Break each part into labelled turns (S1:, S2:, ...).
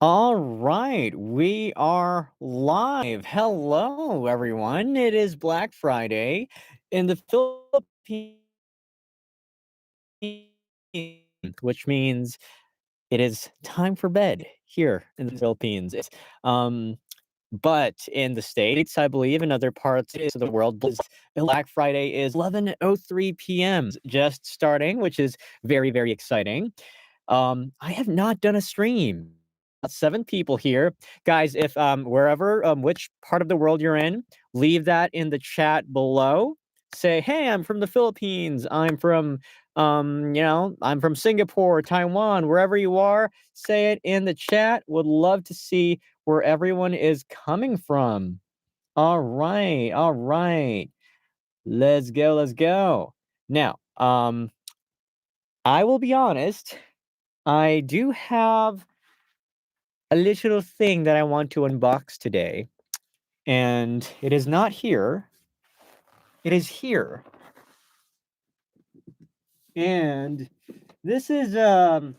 S1: All right, we are live. Hello, everyone. It is Black Friday in the Philippines, which means it is time for bed here in the Philippines. Um, but in the States, I believe, in other parts of the world, Black Friday is 11:03 p.m. just starting, which is very, very exciting. I have not done a stream. 7 people here. Guys, if wherever which part of the world you're in, leave that in the chat below. Say, "Hey, I'm from the Philippines. I'm from I'm from Singapore, Taiwan, wherever you are." Say it in the chat. Would love to see where everyone is coming from. All right. All right. Let's go. Let's go. Now, I will be honest. I do have a little thing that I want to unbox today, and it is not here. It is here, and this is I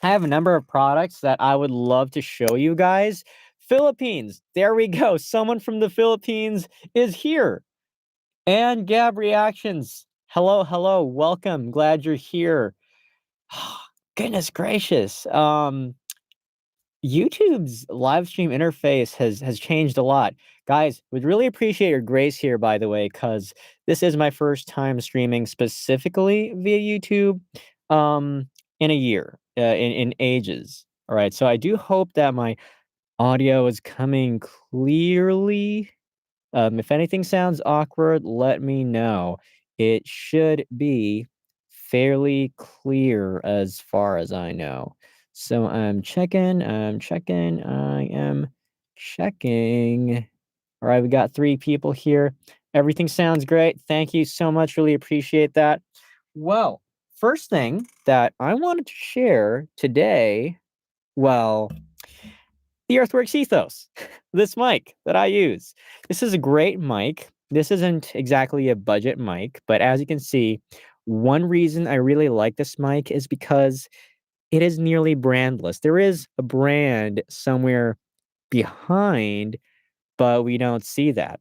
S1: have a number of products that I would love to show you guys. Philippines, there we go. Someone from the Philippines is here. And Gab Reactions, hello, hello, welcome. Glad you're here. Goodness gracious. YouTube's live stream interface has changed a lot. Guys, would really appreciate your grace here, by the way, because this is my first time streaming specifically via YouTube in a year, in ages. All right, so I do hope that my audio is coming clearly. If anything sounds awkward, let me know. It should be fairly clear as far as I know. So I'm checking, I am checking. All right, we got 3 people here. Everything sounds great. Thank you so much. Really appreciate that. Well, first thing that I wanted to share today, well, the Earthworks Ethos, this mic that I use. This is a great mic. This isn't exactly a budget mic, but as you can see, one reason I really like this mic is because it is nearly brandless. There is a brand somewhere behind, but we don't see that.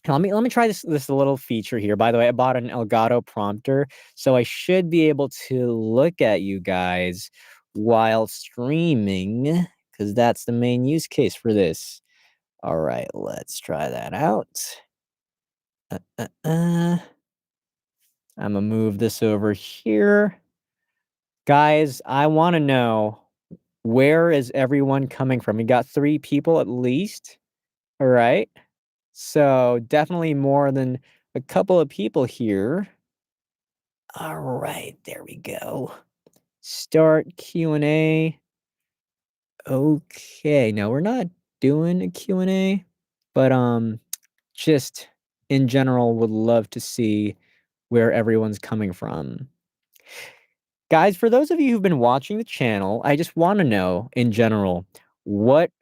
S1: Let me try this little feature here. By the way, I bought an Elgato prompter, so I should be able to look at you guys while streaming, because that's the main use case for this. All right, let's try that out. I'm gonna move this over here. Guys, I want to know, where is everyone coming from? We got 3 people at least. All right. So definitely more than a couple of people here. All right, there we go. Start Q&A. Okay, now we're not doing a Q&A, but just in general would love to see where everyone's coming from. Guys, for those of you who've been watching the channel, I just want to know in general, what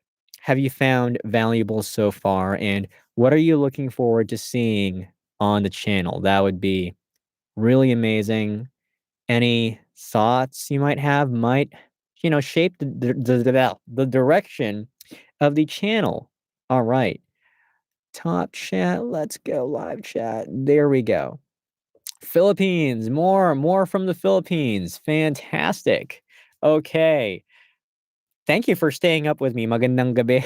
S1: have you found valuable so far, and what are you looking forward to seeing on the channel? That would be really amazing. Any thoughts you might have might, shape the direction of the channel. All right. Top chat. Let's go live chat. There we go. Philippines. More from the Philippines. Fantastic. Okay. Thank you for staying up with me. Magandang gabi.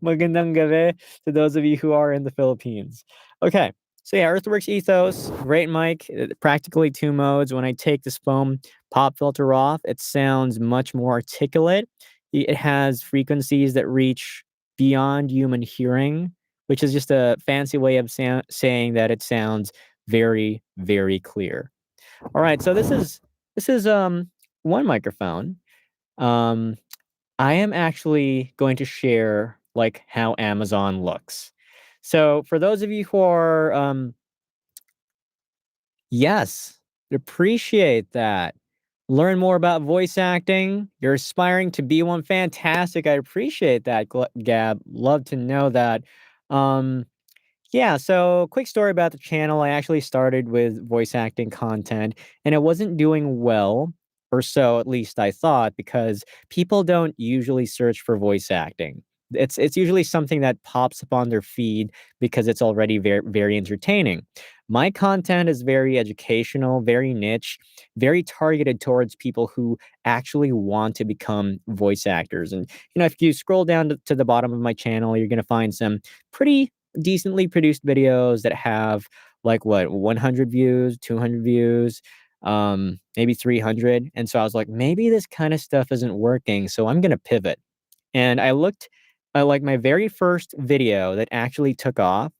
S1: Magandang gabi to those of you who are in the Philippines. Okay. So yeah, Earthworks Ethos, great mic, practically 2 modes. When I take this foam pop filter off, it sounds much more articulate. It has frequencies that reach beyond human hearing, which is just a fancy way of saying that it sounds very, very clear. All right, so this is one microphone. Um, I am actually going to share like how Amazon looks. So for those of you who are yes, appreciate that. Learn more about voice acting. You're aspiring to be one. Fantastic. I appreciate that, Gab. Love to know that. Um, yeah, so quick story about the channel. I actually started with voice acting content and it wasn't doing well. or so, at least I thought, because people don't usually search for voice acting. It's usually something that pops up on their feed because it's already very entertaining. My content is very educational, very niche, very targeted towards people who actually want to become voice actors. And if you scroll down to the bottom of my channel, you're going to find some pretty decently produced videos that have like what 100 views, 200 views, maybe 300. And so I was like, maybe this kind of stuff isn't working, so I'm going to pivot. And I looked like my very first video that actually took off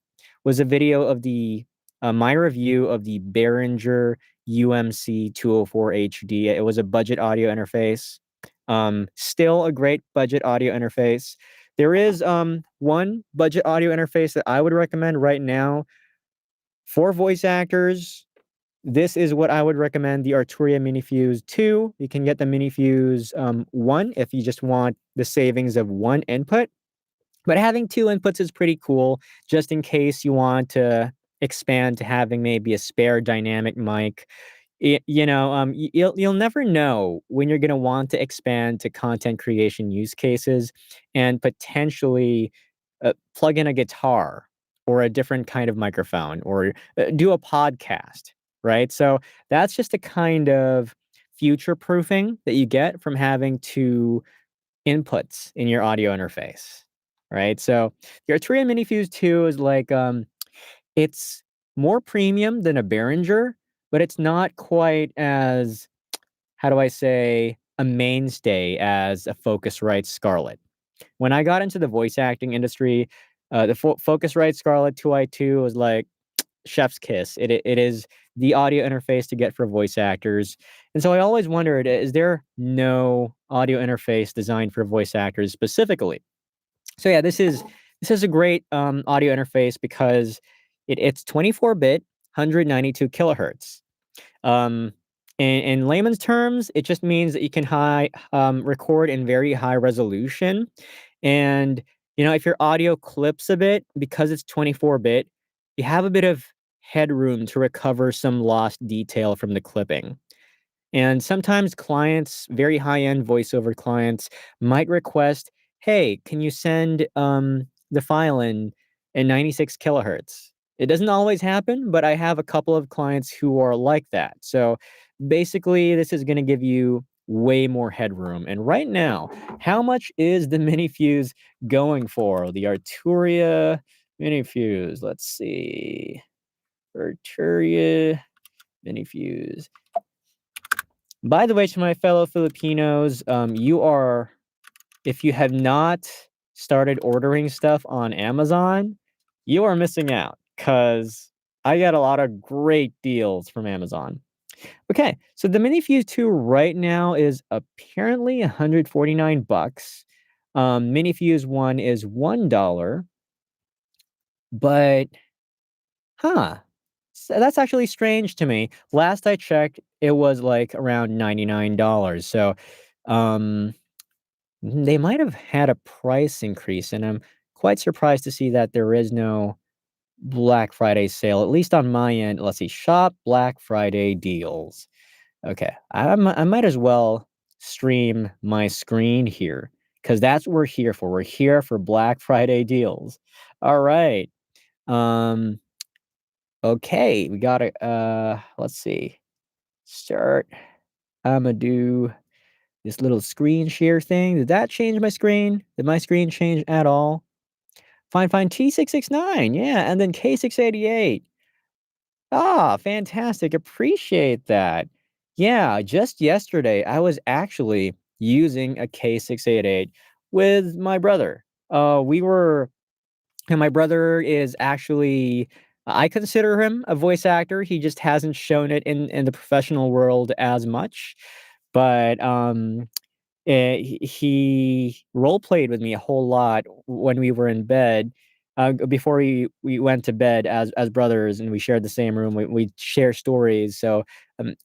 S1: was a video of the my review of the Behringer UMC 204 HD. It was a budget audio interface. Still a great budget audio interface. There is one budget audio interface that I would recommend right now for voice actors. This is what I would recommend, the Arturia Minifuse 2. You can get the Minifuse 1 if you just want the savings of one input. But having two inputs is pretty cool, just in case you want to expand to having maybe a spare dynamic mic. You'll never know when you're going to want to expand to content creation use cases and potentially plug in a guitar or a different kind of microphone or do a podcast, right? So that's just a kind of future proofing that you get from having two inputs in your audio interface, right? So the Arturia Minifuse 2 is like it's more premium than a Behringer, but it's not quite as, how do I say, a mainstay as a Focusrite Scarlett. When I got into the voice acting industry, the Focusrite Scarlett 2i2 was like chef's kiss. It is the audio interface to get for voice actors. And so I always wondered, is there no audio interface designed for voice actors specifically? So yeah, this is a great audio interface because it's 24-bit, 192 kilohertz. Um, in layman's terms, it just means that you can record in very high resolution. And, if your audio clips a bit, because it's 24-bit, you have a bit of headroom to recover some lost detail from the clipping. And sometimes clients, very high-end voiceover clients, might request, "Hey, can you send the file in 96 kilohertz?" It doesn't always happen, but I have a couple of clients who are like that. So basically, this is going to give you way more headroom. And right now, how much is the Minifuse going for? The Arturia Minifuse. Let's see. Arturia Minifuse. By the way, to my fellow Filipinos, if you have not started ordering stuff on Amazon, you are missing out because I got a lot of great deals from Amazon. Okay, so the Minifuse 2 right now is apparently 149 bucks. Minifuse 1 is $1, but huh. So that's actually strange to me. Last I checked, it was like around $99. So, um, they might have had a price increase, and I'm quite surprised to see that there is no Black Friday sale, at least on my end. Let's see, shop Black Friday deals. Okay, I might as well stream my screen here because that's what we're here for. We're here for Black Friday deals. All right. Um, okay, we got to let's see. Start. I'ma do this little screen share thing. Did that change my screen? Did my screen change at all? Fine, T669, yeah, and then K688. Ah, fantastic, appreciate that. Yeah, just yesterday, I was actually using a K688 with my brother. We were And my brother is actually, I consider him a voice actor. He just hasn't shown it in the professional world as much. But he role played with me a whole lot when we were in bed. Before we went to bed as brothers, and we shared the same room. We share stories. So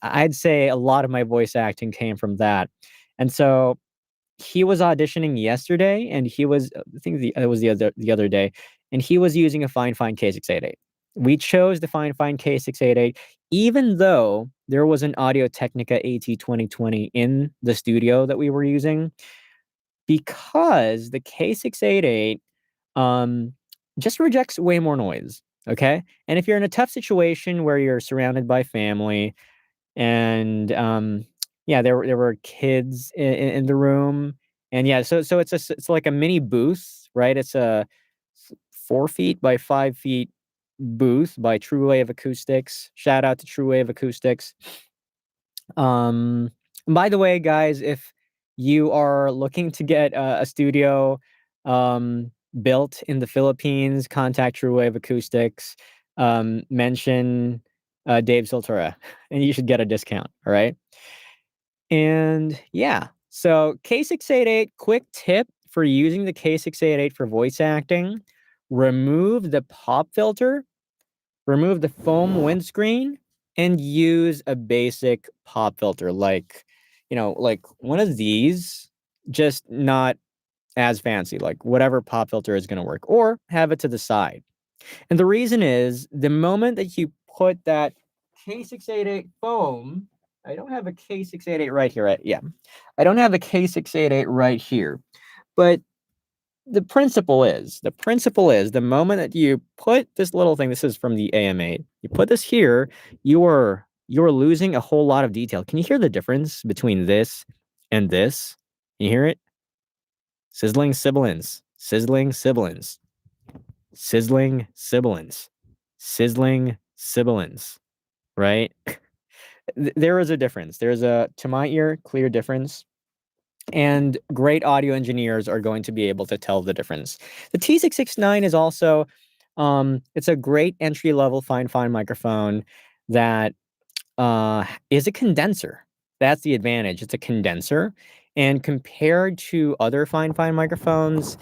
S1: I'd say a lot of my voice acting came from that. And so he was auditioning yesterday, and he was, I think it was the other day, and he was using a fine K688. We chose the Fine K688, even though there was an Audio Technica AT2020 in the studio that we were using, because the K688 um, just rejects way more noise. Okay. And if you're in a tough situation where you're surrounded by family and yeah, there were kids in the room, and yeah, so it's like a mini booth, right? It's a 4 feet by 5 feet booth by True Wave Acoustics. Shout out to True Wave Acoustics. Um, by the way, guys, if you are looking to get a studio built in the Philippines, contact True Wave Acoustics. Mention Dave Soltura, and you should get a discount. All right. And yeah, so K688, quick tip for using the K688 for voice acting: remove the pop filter, remove the foam windscreen, and use a basic pop filter, like, like one of these, just not as fancy, like whatever pop filter is going to work, or have it to the side. And the reason is, the moment that you put that K688 foam, I don't have a K688 right here. Yeah, I don't have a K688 right here. But the principle is the moment that you put this little thing, this is from the AMA, you put this here, you're losing a whole lot of detail. Can you hear the difference between this and this? Can you hear it? Sizzling sibilance, sizzling sibilance, sizzling sibilance, sizzling sibilance, right? There is a difference. There's a, to my ear, clear difference. And great audio engineers are going to be able to tell the difference. The T669 is also, it's a great entry level fine microphone that is a condenser. That's the advantage. It's a condenser, and compared to other fine microphones,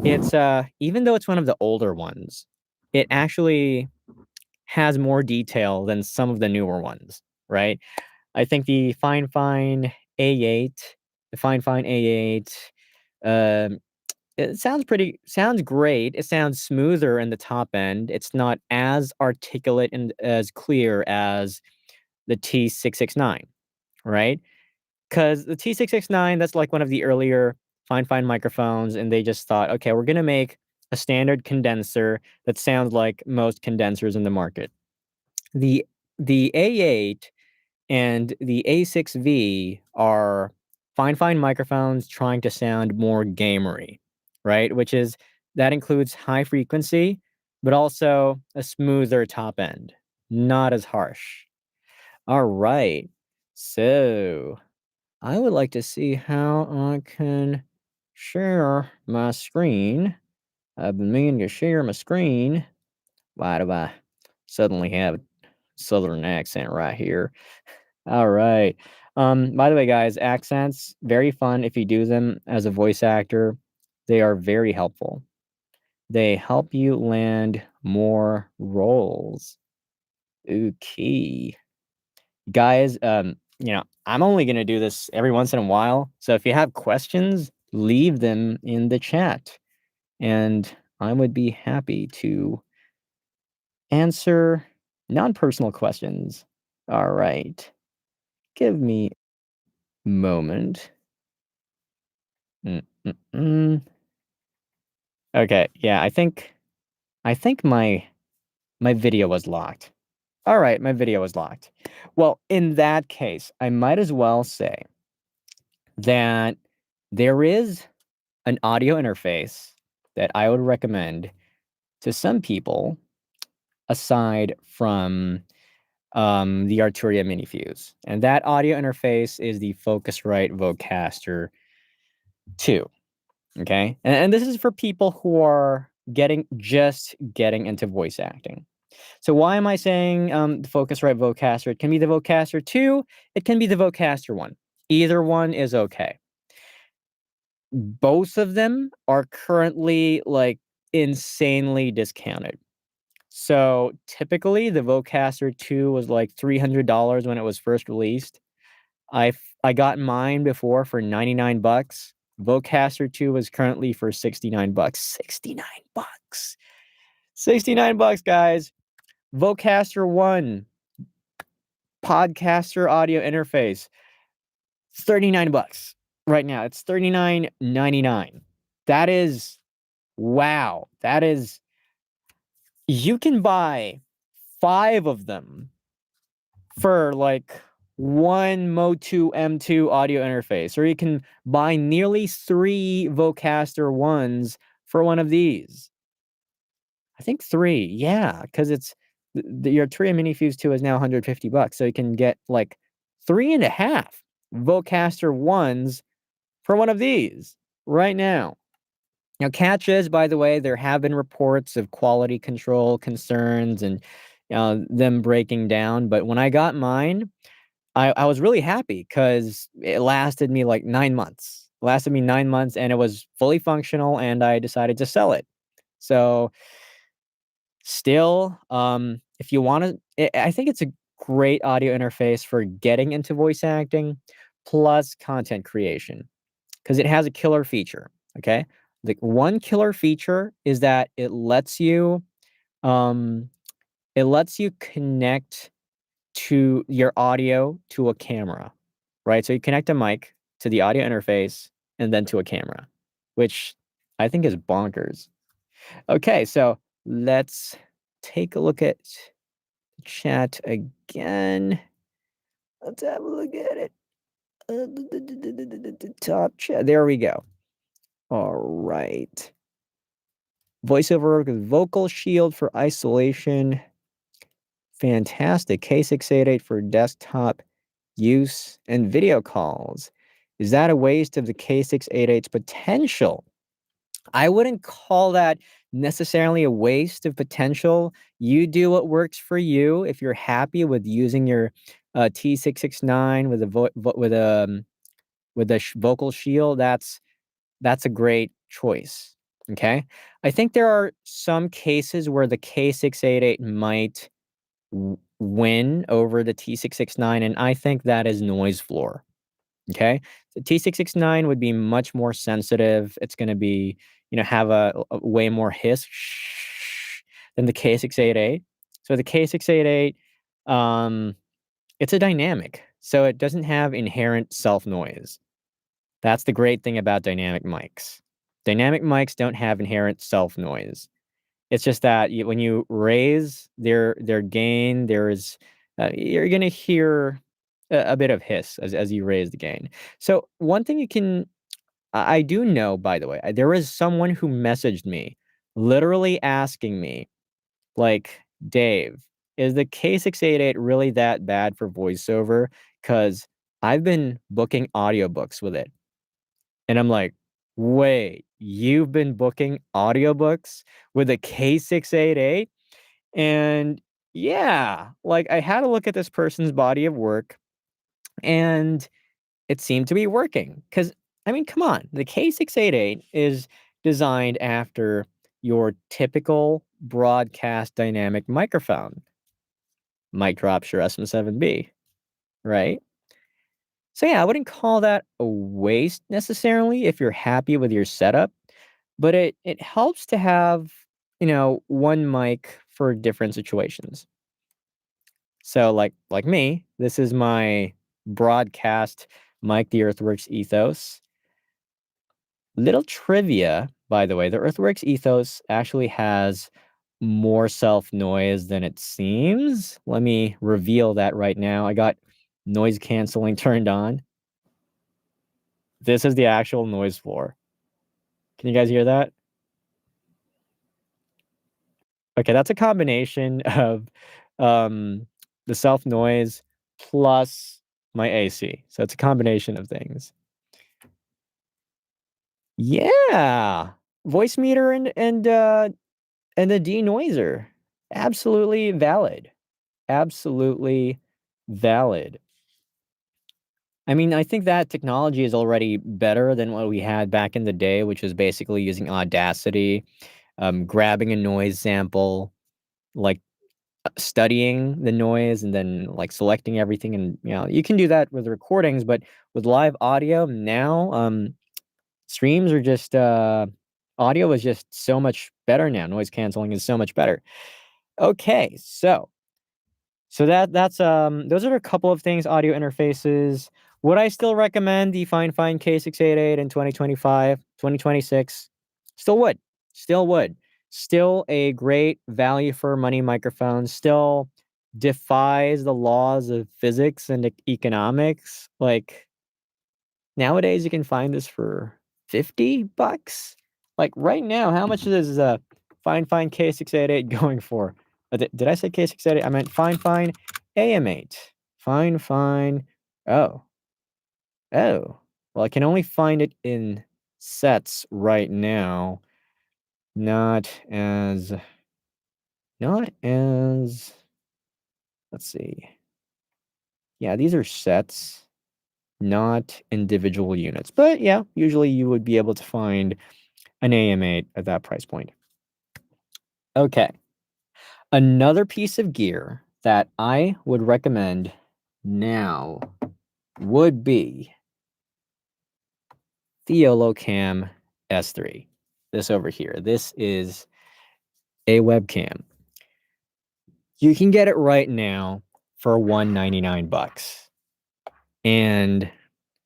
S1: it's even though it's one of the older ones, it actually has more detail than some of the newer ones, right? I think A8, the Fine A8, um, it sounds great. It sounds smoother in the top end. It's not as articulate and as clear as the T669, right? Because the T669, that's like one of the earlier fine microphones, and they just thought, okay, we're gonna make a standard condenser that sounds like most condensers in the market. The the A8 and the A6V are fine microphones trying to sound more gamery, right? That includes high frequency, but also a smoother top end, not as harsh. All right. So I would like to see how I can share my screen. I've been meaning to share my screen. Why do I suddenly have a southern accent right here? All right. By the way, guys, accents, very fun if you do them as a voice actor. They are very helpful. They help you land more roles. Okay. Guys, I'm only gonna do this every once in a while. So if you have questions, leave them in the chat. And I would be happy to answer non-personal questions. All right. Give me a moment. Mm-mm-mm. Okay, yeah, I think my video was locked. All right, my video was locked. Well, in that case, I might as well say that there is an audio interface that I would recommend to some people aside from the Arturia Mini Fuse. And that audio interface is the Focusrite Vocaster 2. Okay. And this is for people who are just getting into voice acting. So why am I saying the Focusrite Vocaster? It can be the Vocaster 2, it can be the Vocaster 1. Either one is okay. Both of them are currently like insanely discounted. So typically the Vocaster 2 was like $300 when it was first released. I got mine before for 99 bucks. Vocaster 2 is currently for 69 bucks. 69 bucks. $69, guys. Vocaster 1 podcaster audio interface. It's $39 right now. It's $39.99. That is wow. That is you can buy 5 of them for like one Motu M2 audio interface, or you can buy nearly 3 Vocaster 1s for one of these. I think 3, yeah, because it's your Tria Mini Fuse 2 is now $150, so you can get like 3.5 Vocaster 1s for one of these right now. Now, catch is, by the way, there have been reports of quality control concerns and them breaking down. But when I got mine, I was really happy because it lasted me like 9 months. It lasted me 9 months and it was fully functional, and I decided to sell it. So, still, if you want to, I think it's a great audio interface for getting into voice acting plus content creation because it has a killer feature. Okay. The one killer feature is that um, it lets you connect to your audio to a camera, right? So you connect a mic to the audio interface and then to a camera, which I think is bonkers. Okay, so let's take a look at the chat again. Let's have a look at it. Top chat. There we go. All right. Voiceover with vocal shield for isolation. Fantastic. K688 for desktop use and video calls. Is that a waste of the K688's potential? I wouldn't call that necessarily a waste of potential. You do what works for you. If you're happy with using your T669 with a vocal shield, that's a great choice. Okay, I think there are some cases where the K688 might win over the T669, and I think that is noise floor. Okay, the T669 would be much more sensitive. It's going to be, have a way more hiss than the K688. So the K688, it's a dynamic, so it doesn't have inherent self noise. That's the great thing about dynamic mics. Dynamic mics don't have inherent self noise. It's just that when you raise their gain, you're gonna hear a bit of hiss as you raise the gain. So one thing I do know, by the way, there was someone who messaged me, literally asking me, like, Dave, is the K688 really that bad for voiceover? Because I've been booking audiobooks with it. And I'm like, wait, you've been booking audiobooks with a K688? And yeah, like I had a look at this person's body of work and it seemed to be working. Because, I mean, come on, the K688 is designed after your typical broadcast dynamic microphone. Mic drops your SM7B, right? So yeah, I wouldn't call that a waste necessarily if you're happy with your setup, but it helps to have, one mic for different situations. So like me, this is my broadcast mic, the Earthworks Ethos. Little trivia, by the way, the Earthworks Ethos actually has more self noise than it seems. Let me reveal that right now. I got noise canceling turned on. This is the actual noise floor. Can you guys hear that? Okay, that's a combination of the self noise plus my AC. So it's a combination of things. Yeah. Voice meter and the denoiser. Absolutely valid. Absolutely valid. I mean, I think that technology is already better than what we had back in the day, which was basically using Audacity, grabbing a noise sample, like studying the noise and then like selecting everything. And you can do that with recordings, but with live audio now, streams are just Audio is just so much better now. Noise canceling is so much better. Okay, so that's those are a couple of things, audio interfaces. Would I still recommend the Fine K688 in 2025, 2026? Still would. Still would. Still a great value for money microphone. Still defies the laws of physics and economics. Like nowadays you can find this for $50. Like right now, how much is a Fine K688 going for? Did I say K688? I meant Fine AM8. Fine. Oh. Oh. Well, I can only find it in sets right now. Not as not as let's see. Yeah, these are sets, not individual units. But yeah, usually you would be able to find an AM8 at that price point. Okay. Another piece of gear that I would recommend now would be the YoloCam S3. This over here. This is a webcam. You can get it right now for $199. And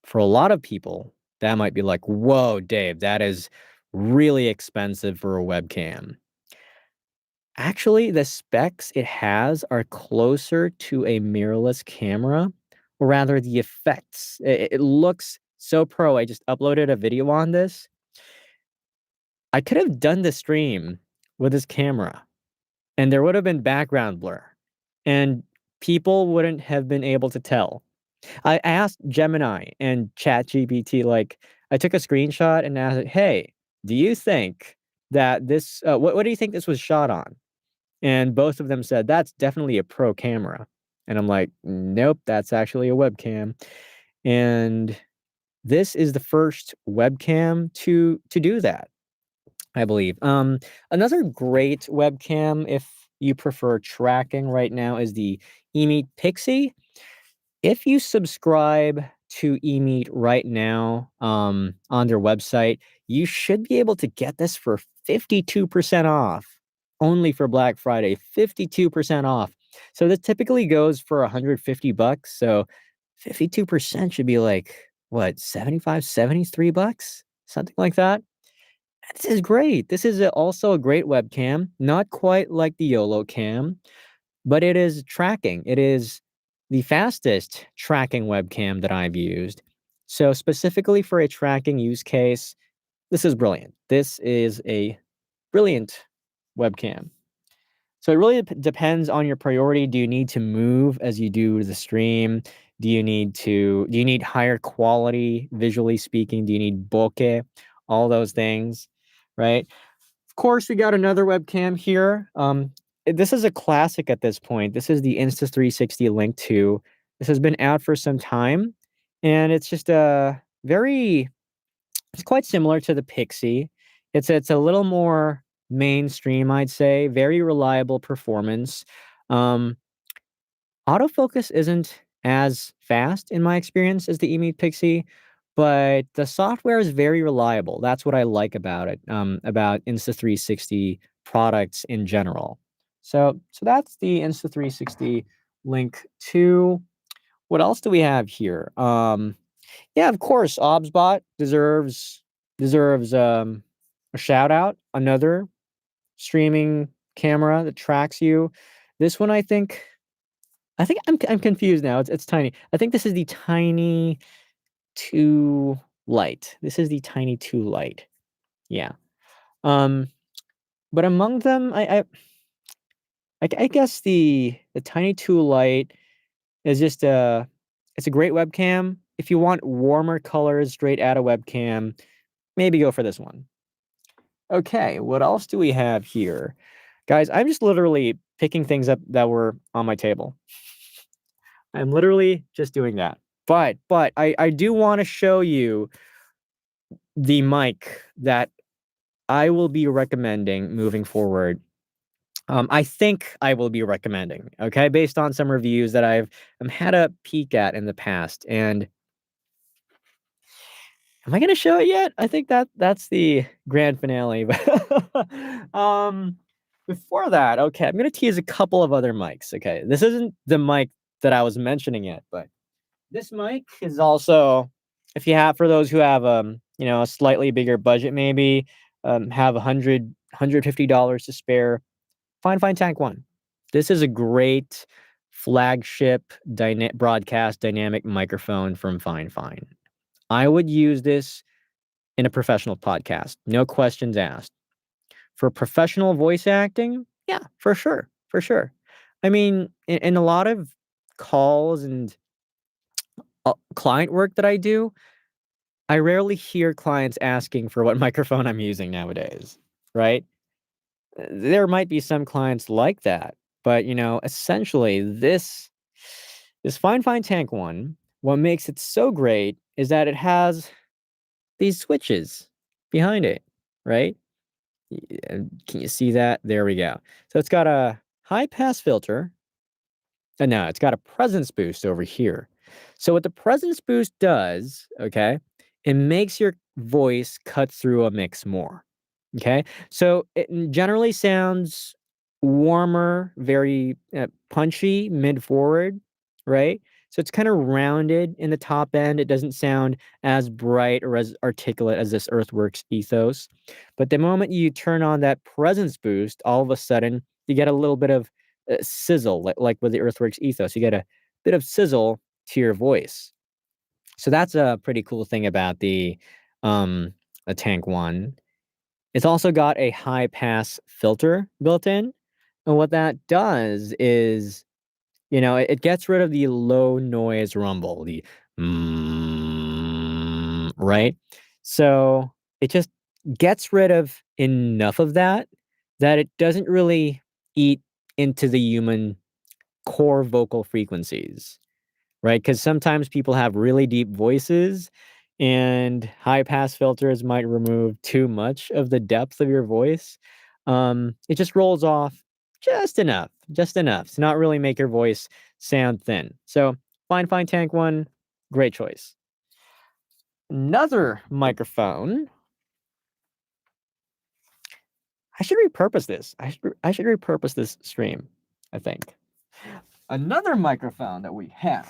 S1: for a lot of people, that might be like, whoa, Dave, that is really expensive for a webcam. Actually, the specs it has are closer to a mirrorless camera, or rather the effects. It looks so pro. I just uploaded a video on this. I could have done the stream with this camera, and there would have been background blur, and people wouldn't have been able to tell. I asked Gemini and ChatGPT, like, I took a screenshot and asked it, hey, do you think that this, what do you think this was shot on? And both of them said, that's definitely a pro camera. And I'm like, nope, that's actually a webcam. And this is the first webcam to do that, I believe. Another great webcam, if you prefer tracking right now, is the eMeet Pixie. If you subscribe to eMeet right now, on their website, you should be able to get this for 52% off. Only for Black Friday, 52% off. So this typically goes for $150. So 52% should be like, what, 75, $73? Something like that. This is great. This is also a great webcam. Not quite like the YOLO Cam, but it is tracking. It is the fastest tracking webcam that I've used. So specifically for a tracking use case, this is brilliant. This is a brilliant webcam. So it really depends on your priority. Do you need to move as you do the stream? Do you need higher quality visually speaking? Do you need bokeh? All those things, right? Of course, we got another webcam here. This is a classic at this point. This is the Insta360 Link 2. This has been out for some time, and it's just a very it's quite similar to the Pixie. It's a little more mainstream, I'd say. Very reliable performance. Um, Autofocus isn't as fast in my experience as the eMeet Pixie, but the software is very reliable. That's what I like about it, about Insta360 products in general. So that's the Insta360 Link 2. What else do we have here? Yeah, of course, Obsbot deserves a shout out. Another streaming camera that tracks you. This one, I think I'm confused now. It's tiny. I think this is the Tiny 2 Lite. This is the Tiny 2 Lite. Yeah. Um, but among them, I guess the Tiny 2 Lite is just it's a great webcam. If you want warmer colors straight out of webcam, maybe go for this one. Okay, what else do we have here? Guys, I'm just literally picking things up that were on my table. I'm literally just doing that. But I do want to show you the mic that I will be recommending moving forward. I think I will be recommending, okay, based on some reviews that I've had a peek at in the past. And Am I gonna show it yet? I think that's the grand finale. But before that, okay, I'm gonna tease a couple of other mics. Okay, this isn't the mic that I was mentioning yet, but this mic is also, if you have, for those who have a slightly bigger budget, maybe have $150 to spare, Fine Tank One. This is a great flagship broadcast dynamic microphone from Fine. I would use this in a professional podcast, no questions asked. For professional voice acting, yeah, for sure, for sure. I mean, in a lot of calls and client work that I do, I rarely hear clients asking for what microphone I'm using nowadays, right? There might be some clients like that, but essentially this Fine Tank One, what makes it so great is that it has these switches behind it, right? Can you see that? There we go. So it's got a high pass filter, and now it's got a presence boost over here. So what the presence boost does, okay, it makes your voice cut through a mix more. Okay. So it generally sounds warmer, very punchy mid forward, right? So it's kind of rounded in the top end. It doesn't sound as bright or as articulate as this Earthworks ethos. But the moment you turn on that presence boost, all of a sudden you get a little bit of sizzle, like with the Earthworks ethos. You get a bit of sizzle to your voice. So that's a pretty cool thing about the Tank One. It's also got a high pass filter built in. And what that does is, it gets rid of the low noise rumble, the right? So it just gets rid of enough of that that it doesn't really eat into the human core vocal frequencies. Right? Because sometimes people have really deep voices, and high pass filters might remove too much of the depth of your voice. It just rolls off just enough to not really make your voice sound thin. So, Fine Tank One, great choice. Another microphone. I should repurpose this. I should repurpose this stream, I think. Another microphone that we have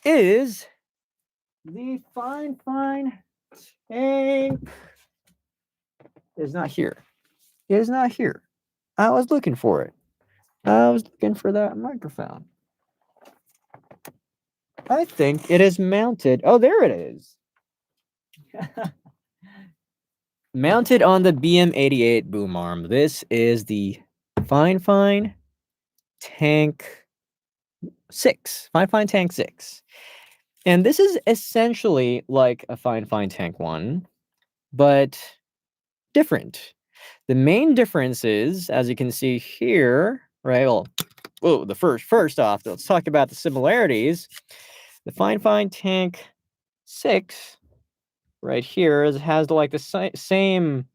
S1: is the Fine Tank is not here. It is not here. I was looking for it. I was looking for that microphone. I think it is mounted. Oh, there it is. Mounted on the BM88 boom arm. This is the Fine Tank 6. Fine Tank 6. And this is essentially like a Fine Tank 1, but different. The main difference is, as you can see here, right? Well, whoa, first off, let's talk about the similarities. The Fine Tank 6 right here has like the same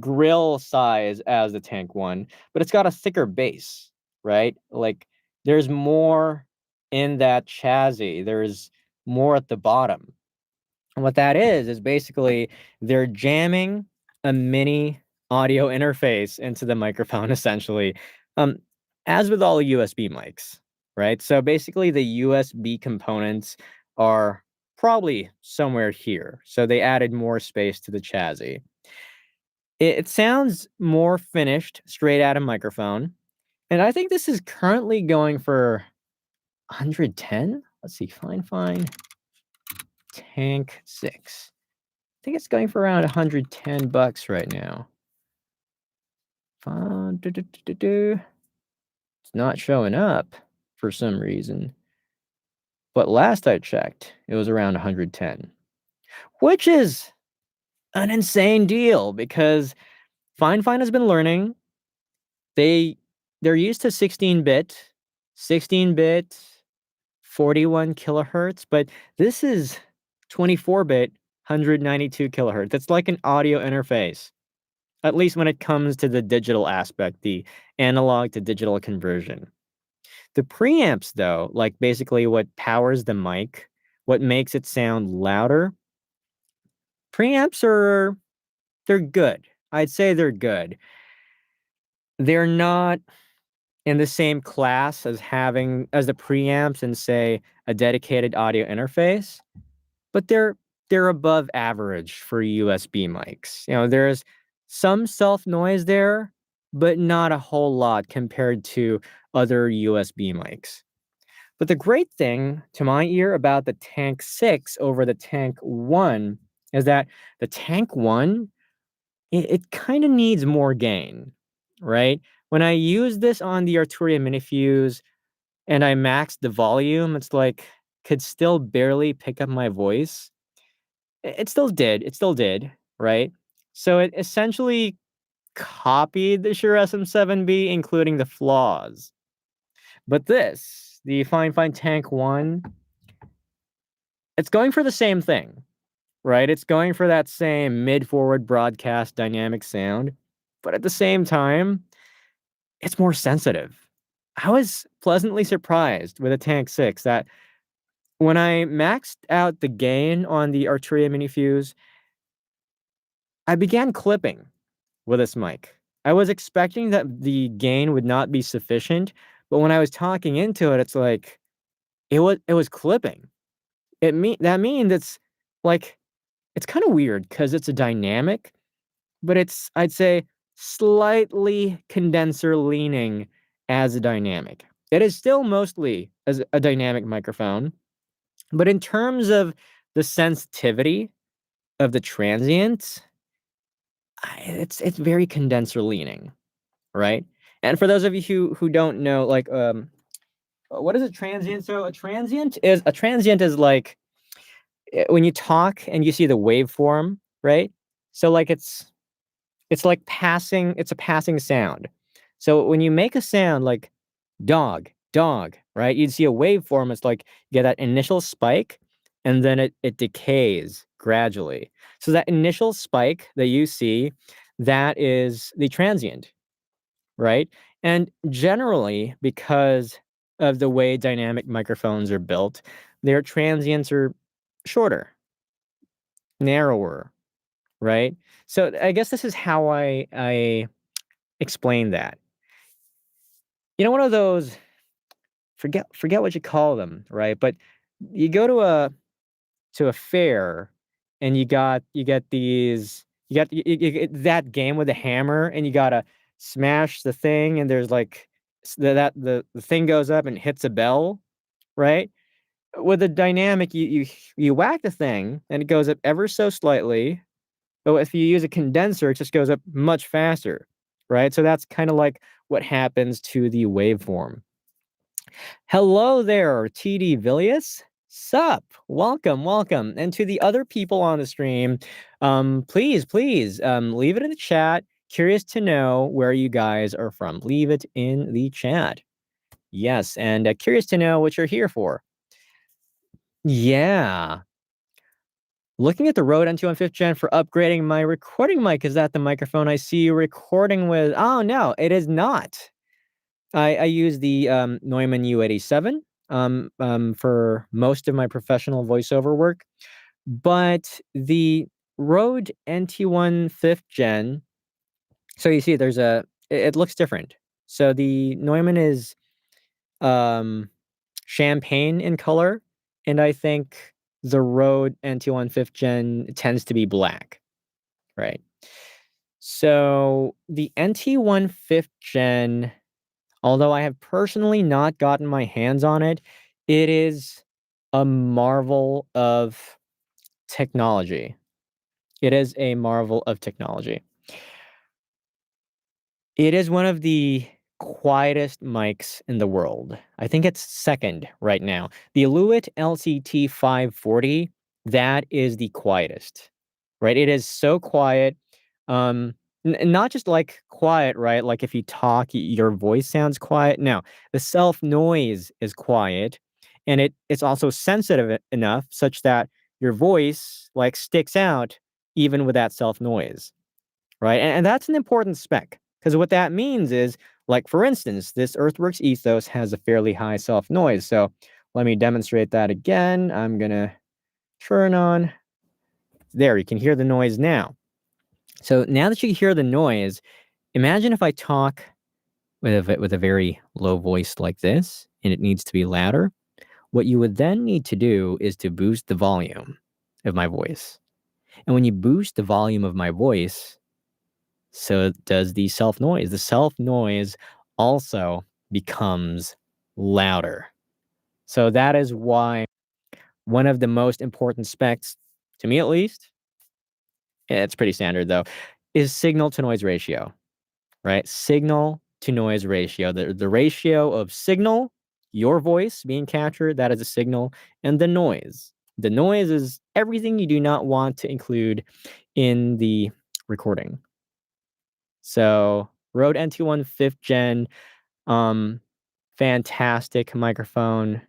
S1: grill size as the Tank 1, but it's got a thicker base, right? Like there's more in that chassis. There's more at the bottom. And what that is basically they're jamming a mini audio interface into the microphone essentially. Um, as with all USB mics, right? So basically the USB components are probably somewhere here. So they added more space to the chassis. It sounds more finished straight out of microphone. And I think this is currently going for 110. Let's see, Fine Tank 6. I think it's going for around 110 bucks right now. It's not showing up for some reason. But last I checked, it was around 110, which is an insane deal because Fine has been learning. They're used to 16-bit, 41 kilohertz, but this is 24-bit, 192 kilohertz. It's like an audio interface. At least when it comes to the digital aspect, the analog to digital conversion. The preamps, though, like basically what powers the mic, what makes it sound louder, Preamps are they're good. I'd say they're good. They're not in the same class as having as the preamps and say a dedicated audio interface, but they're above average for USB mics. There's some self noise there, but not a whole lot compared to other USB mics. But the great thing to my ear about the Tank 6 over the Tank 1 is that the Tank 1 it kind of needs more gain, right? When I use this on the Arturia Minifuse and I maxed the volume, it's like could still barely pick up my voice. It still did, right? So it essentially copied the Shure SM7B, including the flaws. But this, the Fine Tank 1, it's going for the same thing, right? It's going for that same mid-forward broadcast dynamic sound, but at the same time, it's more sensitive. I was pleasantly surprised with a Tank 6 that when I maxed out the gain on the Arturia Minifuse, I began clipping with this mic. I was expecting that the gain would not be sufficient, but when I was talking into it, it's like it was clipping. That means it's like it's kind of weird because it's a dynamic, but it's I'd say slightly condenser leaning as a dynamic. It is still mostly as a dynamic microphone, but in terms of the sensitivity of the transients, it's very condenser leaning, right? And for those of you who don't know, like what is a transient? So a transient is like when you talk and you see the waveform, right? So like it's like passing, it's a passing sound. So when you make a sound like dog, dog, right? You'd see a waveform. It's like you get that initial spike and then it decays gradually. So that initial spike that you see, that is the transient, right? And generally, because of the way dynamic microphones are built, their transients are shorter, narrower, right? So I guess this is how I explain that. One of those forget what you call them, right? But you go to a fair and you get that game with the hammer and you gotta smash the thing and there's like the thing goes up and hits a bell, right? With a dynamic, you whack the thing and it goes up ever so slightly. But if you use a condenser, it just goes up much faster, right? So that's kind of like what happens to the waveform. Hello there, TD Villius. Sup? Welcome, welcome. And to the other people on the stream, please, leave it in the chat. Curious to know where you guys are from. Leave it in the chat. Yes, and curious to know what you're here for. Yeah. Looking at the Rode NT1 5th Gen for upgrading my recording mic. Is that the microphone I see you recording with? Oh, no, it is not. I use the Neumann U87 for most of my professional voiceover work, but the Rode NT1 5th Gen. So you see, it looks different. So the Neumann is um, champagne in color, and I think the Rode NT1 5th Gen tends to be black, right? So the NT1 5th Gen, although I have personally not gotten my hands on it, it is a marvel of technology. It is a marvel of technology. It is one of the quietest mics in the world. I think it's second right now. The Lewitt LCT 540, that is the quietest, right? It is so quiet. Not just like quiet, right? Like if you talk, your voice sounds quiet. No, the self noise is quiet, and it's also sensitive enough such that your voice like sticks out even with that self noise, right? And that's an important spec because what that means is, like for instance, this Earthworks Ethos has a fairly high self noise. So let me demonstrate that again. I'm gonna turn on there. You can hear the noise now. So now that you hear the noise, imagine if I talk with a very low voice like this, and it needs to be louder. What you would then need to do is to boost the volume of my voice. And when you boost the volume of my voice, so does the self noise. The self noise also becomes louder. So that is why one of the most important specs, to me at least, it's pretty standard though, is signal to noise ratio, right? Signal to noise ratio. The ratio of signal, your voice being captured, that is a signal, and the noise. The noise is everything you do not want to include in the recording. So Rode NT1 5th Gen, um, fantastic microphone.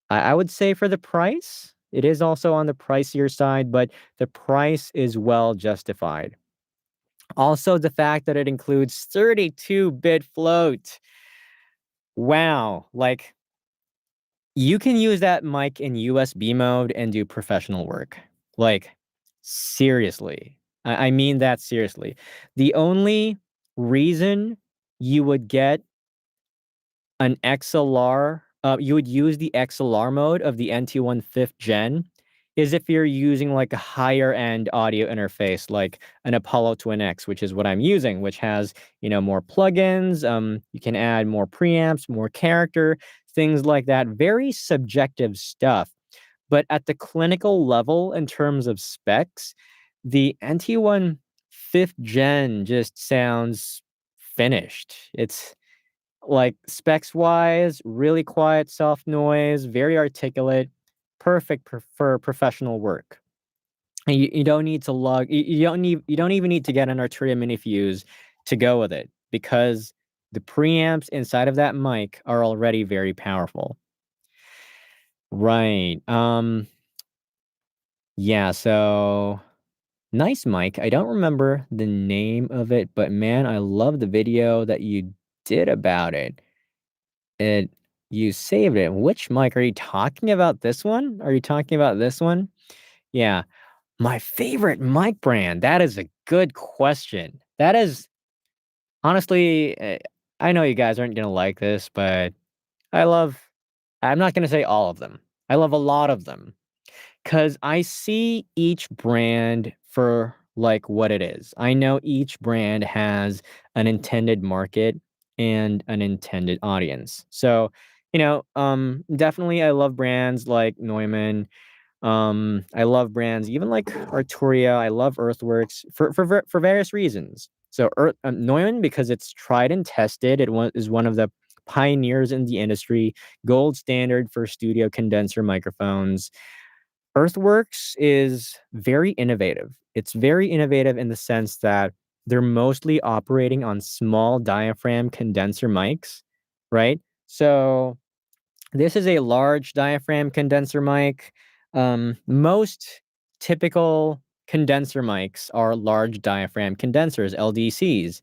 S1: I would say for the price, it is also on the pricier side, but the price is well justified. Also, the fact that it includes 32-bit float. Wow, like you can use that mic in USB mode and do professional work. Like, seriously. I mean that seriously. The only reason you would get an XLR, you would use the XLR mode of the NT1 5th Gen is if you're using like a higher end audio interface, like an Apollo Twin X, which is what I'm using, which has, more plugins. You can add more preamps, more character, things like that. Very subjective stuff. But at the clinical level, in terms of specs, the NT1 5th Gen just sounds finished. It's like specs wise, really quiet, soft noise, very articulate, perfect for professional work. And you don't need to lug. You don't even need to get an Arturia Mini Fuse to go with it because the preamps inside of that mic are already very powerful. Right. Yeah. So nice mic. I don't remember the name of it, but man, I love the video that you did about it. It You saved it. Which mic? Are you talking about this one? Are you talking about this one? Yeah. My favorite mic brand. That is a good question. That is honestly, I know you guys aren't gonna like this, but I love I'm not gonna say all of them. I love a lot of them. 'Cause I see each brand for, like, what it is. I know each brand has an intended market and an intended audience. So, definitely I love brands like Neumann. I love brands even like Arturia. I love Earthworks for various reasons. So, Neumann because it's tried and tested. Is one of the pioneers in the industry, gold standard for studio condenser microphones. Earthworks is very innovative. It's very innovative in the sense that they're mostly operating on small diaphragm condenser mics, right? So this is a large diaphragm condenser mic. Most typical condenser mics are large diaphragm condensers, LDCs.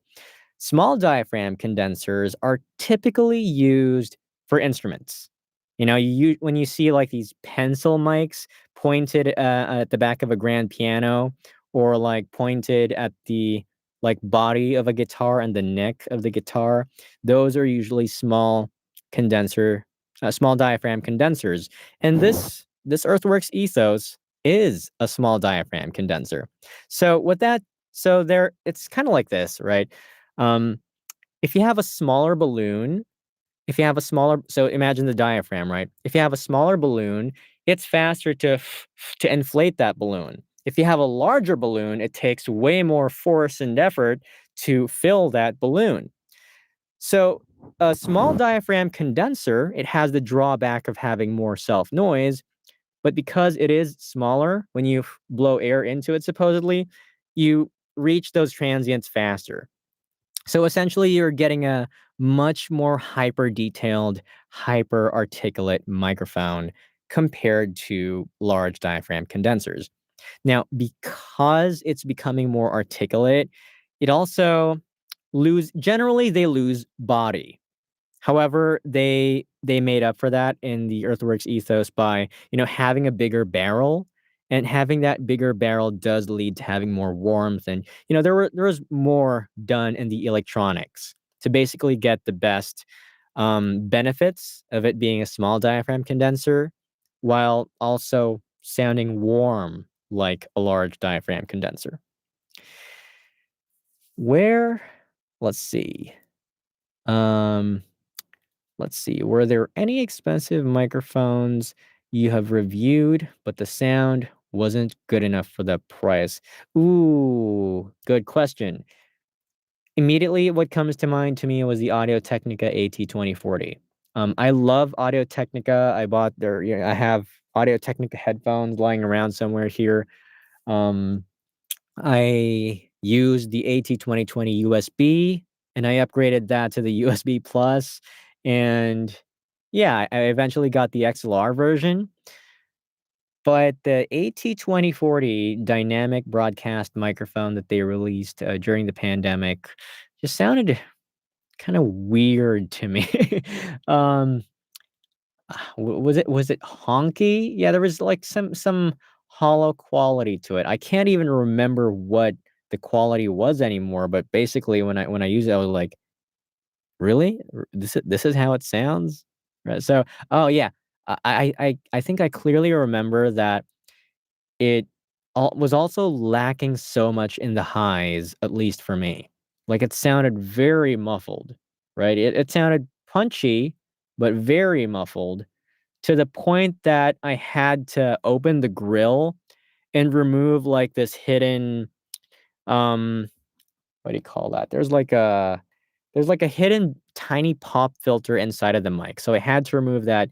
S1: Small diaphragm condensers are typically used for instruments. When you see like these pencil mics pointed at the back of a grand piano or like pointed at the like body of a guitar and the neck of the guitar, those are usually small diaphragm condensers. And this Earthworks Ethos is a small diaphragm condenser. So with that, so there, it's kind of like this, right? Um, if you have a smaller balloon, so imagine the diaphragm, right? If you have a smaller balloon, it's faster to inflate that balloon. If you have a larger balloon, it takes way more force and effort to fill that balloon. So a small diaphragm condenser, it has the drawback of having more self noise, but because it is smaller, when you blow air into it, supposedly, you reach those transients faster. So essentially, you're getting a much more hyper detailed, hyper articulate microphone compared to large diaphragm condensers. Now, because it's becoming more articulate, it also generally they lose body. However, they made up for that in the Earthworks Ethos by, having a bigger barrel and having that bigger barrel does lead to having more warmth, and, there was more done in the electronics to basically get the best, benefits of it being a small diaphragm condenser, while also sounding warm like a large diaphragm condenser. Where let's see. Um, let's see. Were there any expensive microphones you have reviewed, but the sound wasn't good enough for the price? Ooh, good question. Immediately, what comes to mind to me was the Audio-Technica AT2040. I love Audio-Technica. I have Audio-Technica headphones lying around somewhere here. Um, I used the AT2020 USB, and I upgraded that to the USB Plus, and yeah, I eventually got the XLR version, but the AT2040 dynamic broadcast microphone that they released, during the pandemic just sounded kinda weird to me. Um, was it honky? Yeah, there was, like, some hollow quality to it. I can't even remember what the quality was anymore, but basically, when I use it, I was like, "Really? This is how it sounds?" Right, so oh, yeah. I think I clearly remember that it was also lacking so much in the highs, at least for me. Like, it sounded very muffled, right? It sounded punchy, but very muffled, to the point that I had to open the grill and remove, like, this hidden, um, what do you call that? There's like a hidden tiny pop filter inside of the mic, so I had to remove that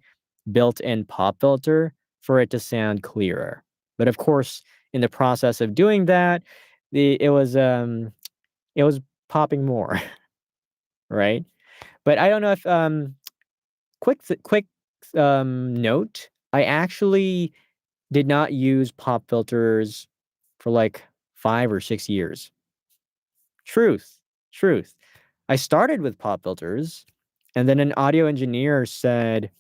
S1: built-in pop filter for it to sound clearer. But, of course, in the process of doing that, the it was popping more, right? But I don't know if, quick note, I actually did not use pop filters for, like, 5 or 6 years. Truth, truth. I started with pop filters, and then an audio engineer said,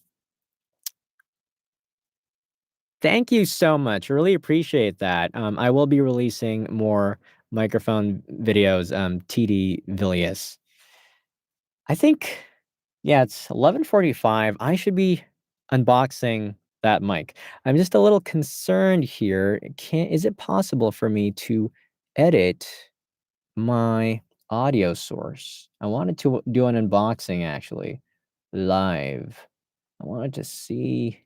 S1: "Thank you so much, really appreciate that. I will be releasing more microphone videos, TD Vilius." I think, yeah, it's 11:45. I should be unboxing that mic. I'm just a little concerned here. Is it possible for me to edit my audio source? I wanted to do an unboxing actually live. I wanted to see,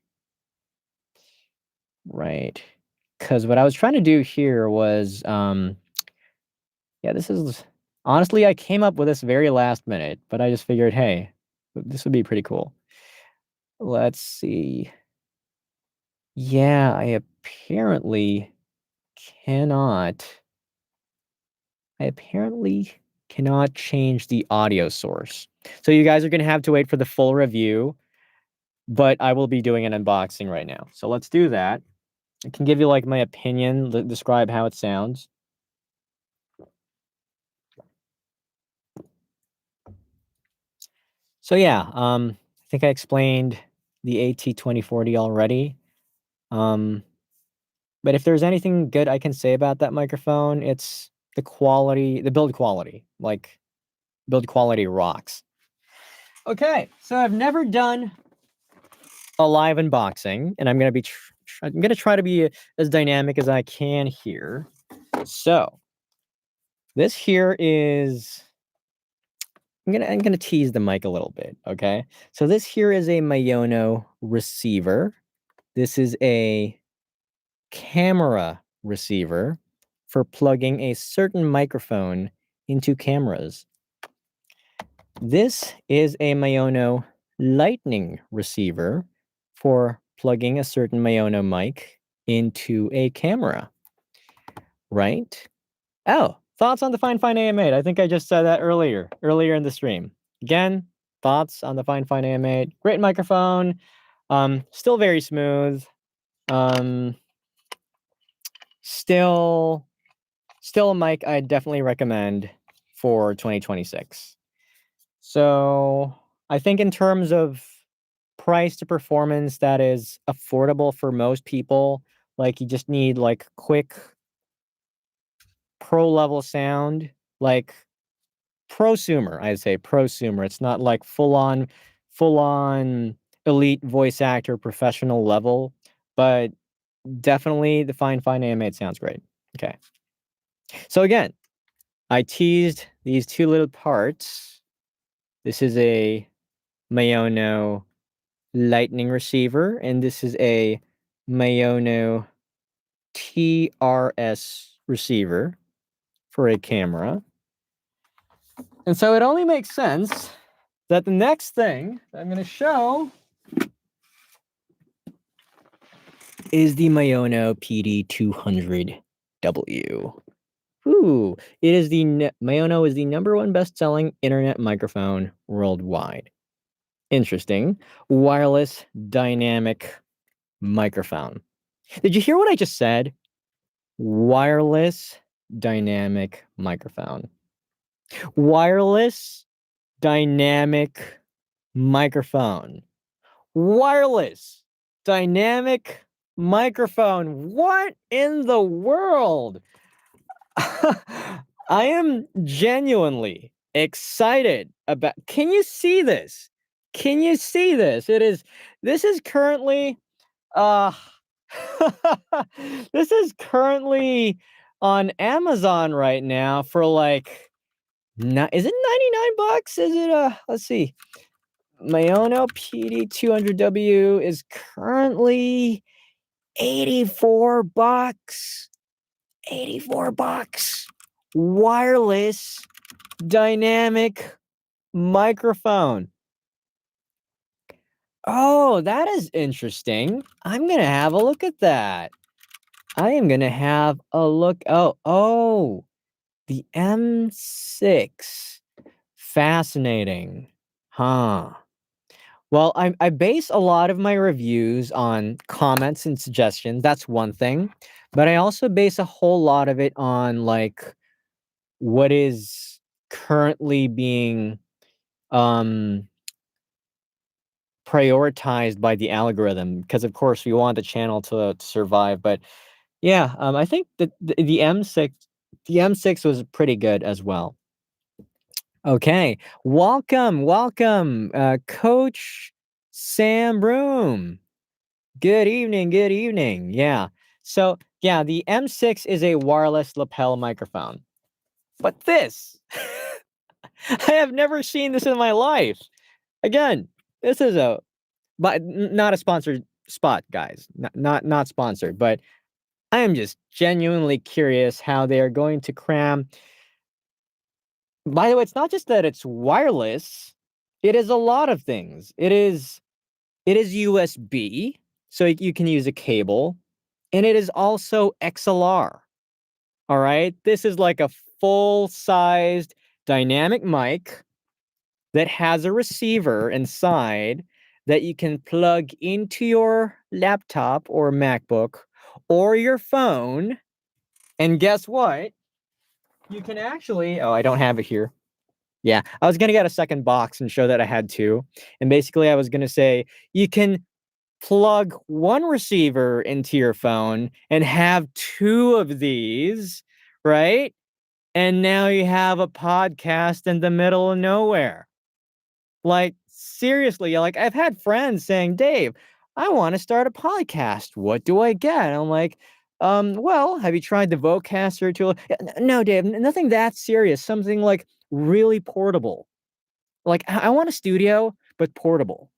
S1: right, because what I was trying to do here was, yeah, this is honestly, I came up with this very last minute, but I just figured, hey, this would be pretty cool. Let's see. Yeah, cannot I apparently cannot change the audio source. So you guys are gonna have to wait for the full review, but I will be doing an unboxing right now. So let's do that. I can give you, like, my opinion, describe how it sounds. So yeah, I think I explained the AT2040 already. Um, but if there's anything good I can say about that microphone, it's the build quality. Like, build quality rocks. Okay, so I've never done a live unboxing, and I'm gonna try to be as dynamic as I can here. So this here is I'm gonna tease the mic a little bit, okay? So this here is a Mayono receiver. This is a camera receiver for plugging a certain microphone into cameras. This is a Mayono lightning receiver for plugging a certain Mayono mic into a camera, right? Oh, thoughts on the Fine Fine AM8? I think I just said that earlier in the stream. Again, thoughts on the Fine Fine AM8? Great microphone, still very smooth, um, still still a mic I definitely recommend for 2026. So, I think in terms of price to performance that is affordable for most people, like you just need like quick pro level sound, like prosumer, I'd say prosumer. It's not like full on elite voice actor professional level, but definitely the fine animate sounds great. Okay. So again, I teased these two little parts. This is a Mayono lightning receiver, and this is a Mayono TRS receiver for a camera. And so it only makes sense that the next thing I'm going to show is the Mayono PD200W. Ooh, it is Mayono is the #1 best-selling internet microphone worldwide. Interesting. Wireless dynamic microphone. Did you hear what I just said? Wireless dynamic microphone. Wireless dynamic microphone. Wireless dynamic microphone. What in the world? I am genuinely excited about. Can you see this? Can you see this? This is currently uh this is currently on Amazon right now for like is it 99 bucks? Is it let's see. Mayono PD200W is currently 84 bucks. 84 bucks. Wireless dynamic microphone. Oh, that is interesting. I'm going to have a look at that. I am going to have a look. Oh, the M6. Fascinating. Huh. Well, I base a lot of my reviews on comments and suggestions. That's one thing. But I also base a whole lot of it on like what is currently being um prioritized by the algorithm, because of course we want the channel to survive. But yeah, I think that the M6 was pretty good as well. Okay, welcome, Coach Sam Broom. Good evening, good evening. Yeah. So, yeah, the M6 is a wireless lapel microphone. But this, I have never seen this in my life. Again, this is not a sponsored spot, guys. Not sponsored, but I am just genuinely curious how they are going to cram. By the way, it's not just that it's wireless, it is a lot of things. It is USB, so you can use a cable, and it is also XLR. All right? This is like a full-sized dynamic mic that has a receiver inside that you can plug into your laptop or MacBook or your phone. And guess what? You can actually, oh, I don't have it here. Yeah, I was gonna get a second box and show that I had two. And basically, I was gonna say you can plug one receiver into your phone and have two of these, right? And now you have a podcast in the middle of nowhere. Like, seriously, like I've had friends saying, Dave, I want to start a podcast. What do I get? And I'm like, well, have you tried the Vocaster tool? No, Dave, nothing that serious. Something like really portable. Like, I want a studio, but portable.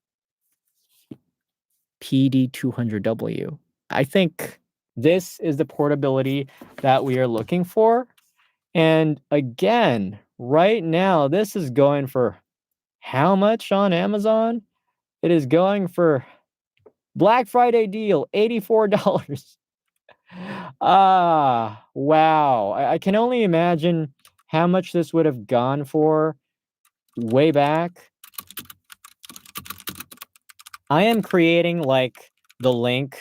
S1: PD200W. I think this is the portability that we are looking for. And again, right now, this is going for how much on Amazon? It is going for Black Friday deal, $84. Wow. I can only imagine how much this would have gone for way back. I am creating like the link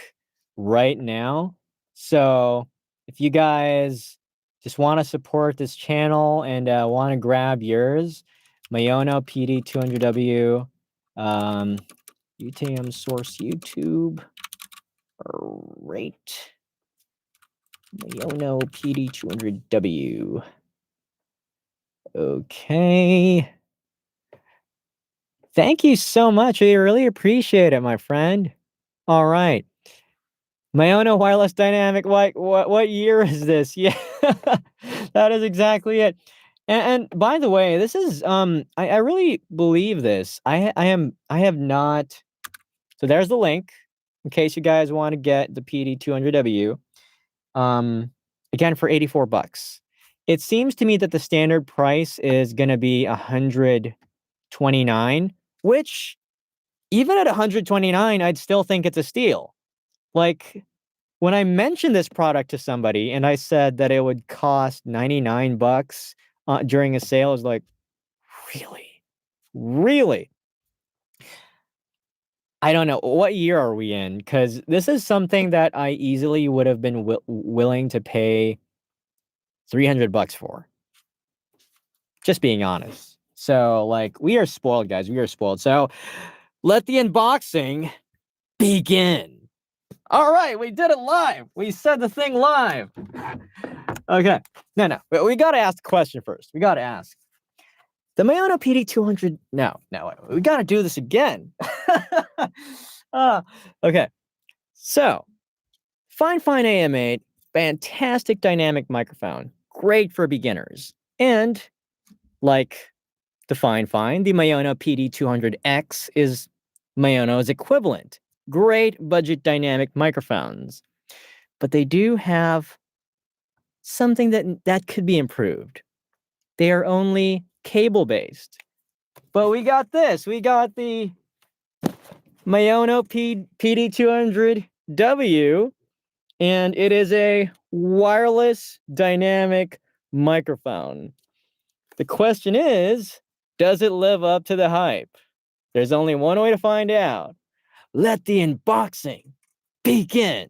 S1: right now. So if you guys just want to support this channel and want to grab yours, Mayono PD200W, UTM source YouTube, right Mayono PD200W. Okay. Thank you so much. I really appreciate it, my friend. All right. Mayono wireless dynamic. What year is this? Yeah, that is exactly it. And by the way, this is I really believe this. I have not. So there's the link in case you guys want to get the PD200W. Again for $84. It seems to me that the standard price is gonna be 129, which even at 129, I'd still think it's a steal. Like, when I mentioned this product to somebody and I said that it would cost 99 bucks during a sale, I was like, really? Really? I don't know. What year are we in? Because this is something that I easily would have been willing to pay 300 bucks for. Just being honest. So, like, we are spoiled, guys. We are spoiled. So, let the unboxing begin. All right, we did it live. We said the thing live. Okay. No. But we got to ask the question first. We got to ask. The Mayono PD200. No. We got to do this again. Okay. So, Fine AM8, fantastic dynamic microphone. Great for beginners. And like the the Mayono PD200X is Mayono's equivalent. Great budget dynamic microphones. But they do have something that could be improved. They are only cable-based. But we got this. We got the Mayono PD200W, and it is a wireless dynamic microphone. The question is, does it live up to the hype? There's only one way to find out. Let the unboxing begin.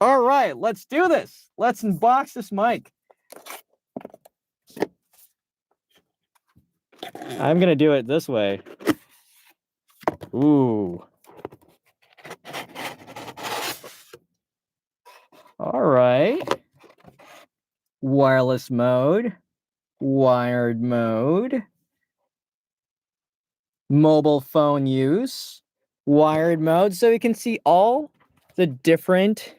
S1: All right, let's do this. Let's unbox this mic. I'm gonna do it this way. Ooh. All right. Wireless mode, wired mode, mobile phone use, wired mode. So we can see all the different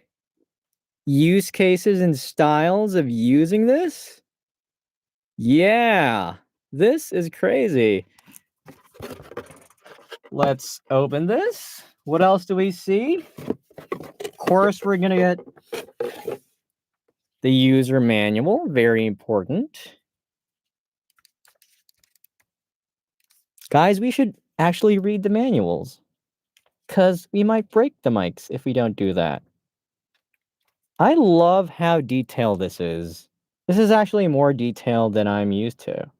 S1: use cases and styles of using this. Yeah, this is crazy. Let's open this. What else do we see? Of course, we're gonna get the user manual, very important. Guys, we should actually read the manuals, because we might break the mics if we don't do that. I love how detailed this is. This is actually more detailed than I'm used to.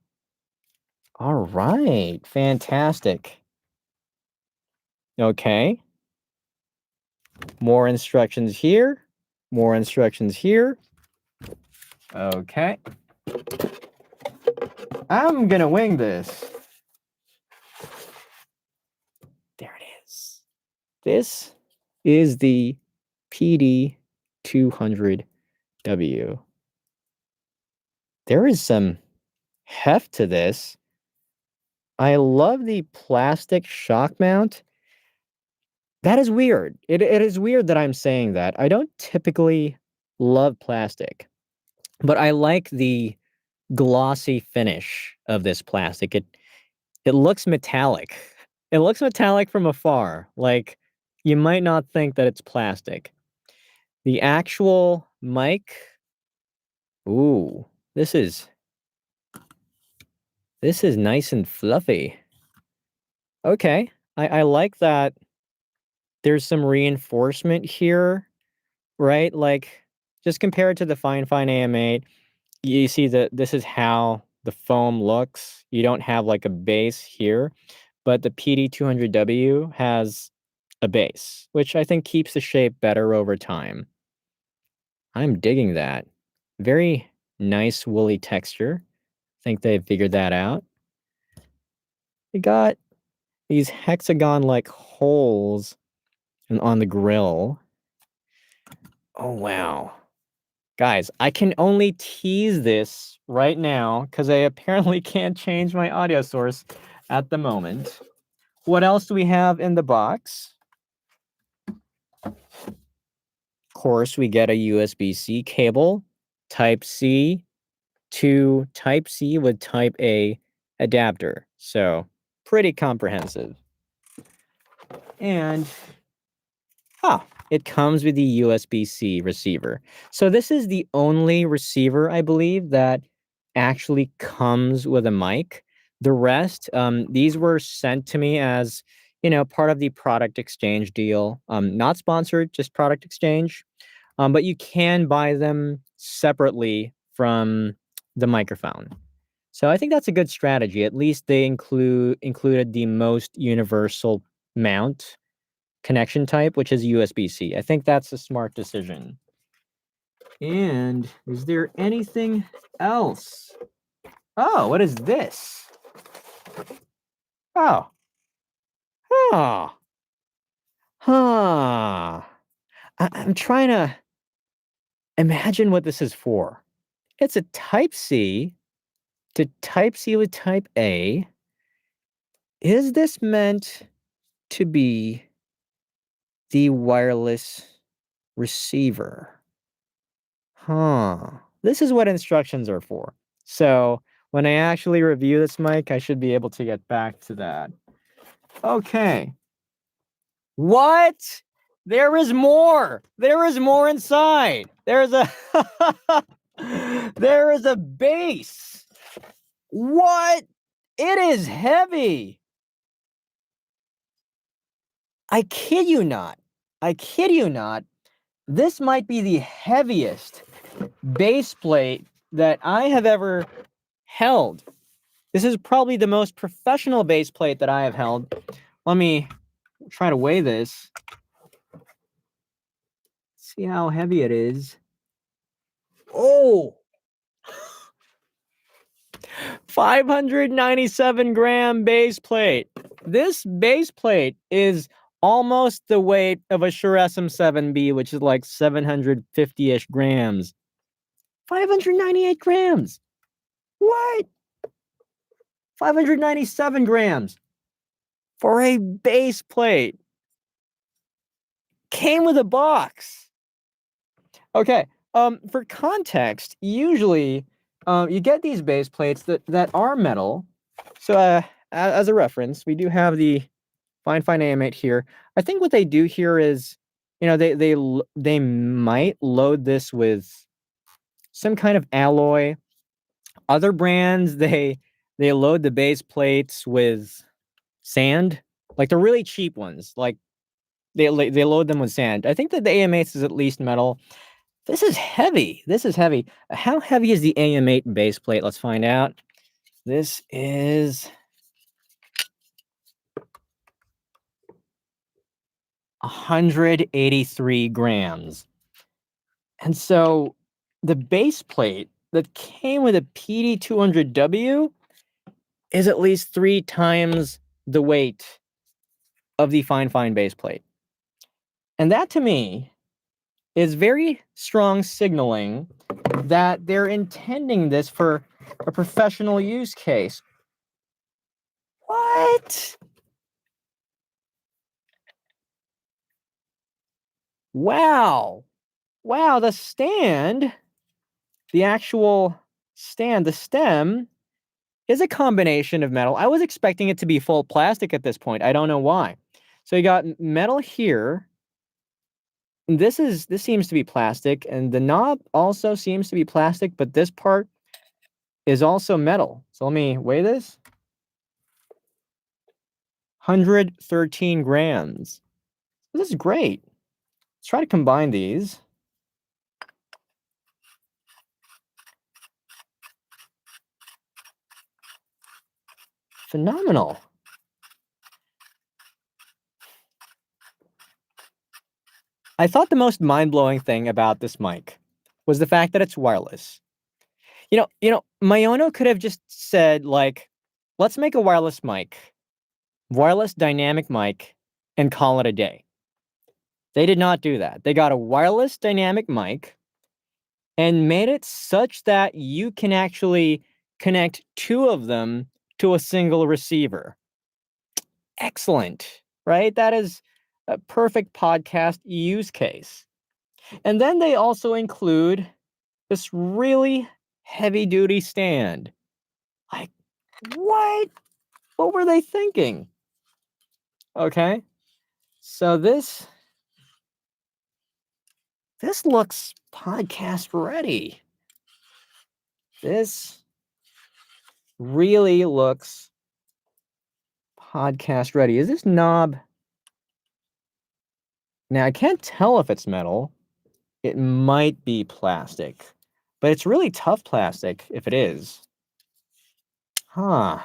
S1: All right, fantastic. Okay. More instructions here. More instructions here. Okay. I'm gonna wing this. There it is. This is the PD200W. There is some heft to this. I love the plastic shock mount. That is weird. It is weird that I'm saying that. I don't typically love plastic, but I like the glossy finish of this plastic. It looks metallic. It looks metallic from afar. Like, you might not think that it's plastic. The actual mic, ooh, this is nice and fluffy. Okay, I like that there's some reinforcement here, right? Like, just compared to the Fine AM8, you see that this is how the foam looks. You don't have like a base here, but the PD200W has a base, which I think keeps the shape better over time. I'm digging that. Very nice woolly texture. I think they figured that out. We got these hexagon-like holes on the grill. Oh, wow. Guys, I can only tease this right now because I apparently can't change my audio source at the moment. What else do we have in the box? Of course, we get a USB-C cable, Type-C to Type-C with Type-A adapter. So, pretty comprehensive. And it comes with the USB-C receiver. So this is the only receiver, I believe, that actually comes with a mic. The rest, these were sent to me as, part of the product exchange deal. Not sponsored, just product exchange. But you can buy them separately from the microphone. So I think that's a good strategy. At least they included the most universal mount connection type, which is USB-C. I think that's a smart decision. And is there anything else? Oh, what is this? Oh. Oh. Huh. I'm trying to imagine what this is for. It's a Type-C to Type-C with Type-A. Is this meant to be the wireless receiver? Huh. This is what instructions are for. So when I actually review this mic, I should be able to get back to that. Okay. What? There is more. There is more inside. There's a there is a base. What? It is heavy. I kid you not. I kid you not. This might be the heaviest base plate that I have ever held. This is probably the most professional base plate that I have held. Let me try to weigh this. See how heavy it is. Oh, 597-gram base plate. This base plate is almost the weight of a Shure SM7B, which is like 750-ish grams. 598 grams. What? 597 grams for a base plate. Came with a box. Okay. For context, usually, you get these base plates that are metal. So, as a reference, we do have the Fine AM8 here. I think what they do here is, they might load this with some kind of alloy. Other brands, they load the base plates with sand, like the really cheap ones. Like they load them with sand. I think that the AM8 is at least metal. This is heavy. This is heavy. How heavy is the AM8 base plate? Let's find out. This is 183 grams. And so the base plate that came with a PD200W is at least 3 times the weight of the fine base plate. And that to me is very strong signaling that they're intending this for a professional use case. What? Wow. Wow, the stand, the actual stand, the stem is a combination of metal. I was expecting it to be full plastic at this point. I don't know why. So you got metal here. This seems to be plastic, and the knob also seems to be plastic, but this part is also metal. So let me weigh this. 113 grams. This is great. Let's try to combine these. Phenomenal. I thought the most mind-blowing thing about this mic was the fact that it's wireless. Mayono could have just said, like, let's make a wireless mic, wireless dynamic mic, and call it a day. They did not do that. They got a wireless dynamic mic, and made it such that you can actually connect two of them to a single receiver. Excellent, right? That is a perfect podcast use case. And then they also include this really heavy duty stand. Like, what? What were they thinking? Okay. So this looks podcast ready. This really looks podcast ready. Is this knob? Now I can't tell if it's metal. It might be plastic, but it's really tough plastic if it is. Huh.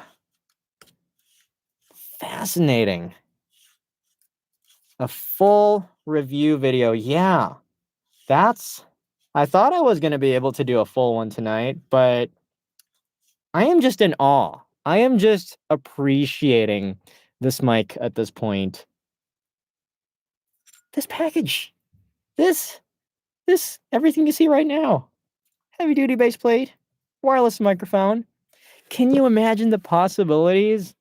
S1: Fascinating. A full review video. Yeah. I thought I was going to be able to do a full one tonight, but I am just in awe. I am just appreciating this mic at this point. This package. This, everything you see right now. Heavy duty base plate, wireless microphone. Can you imagine the possibilities?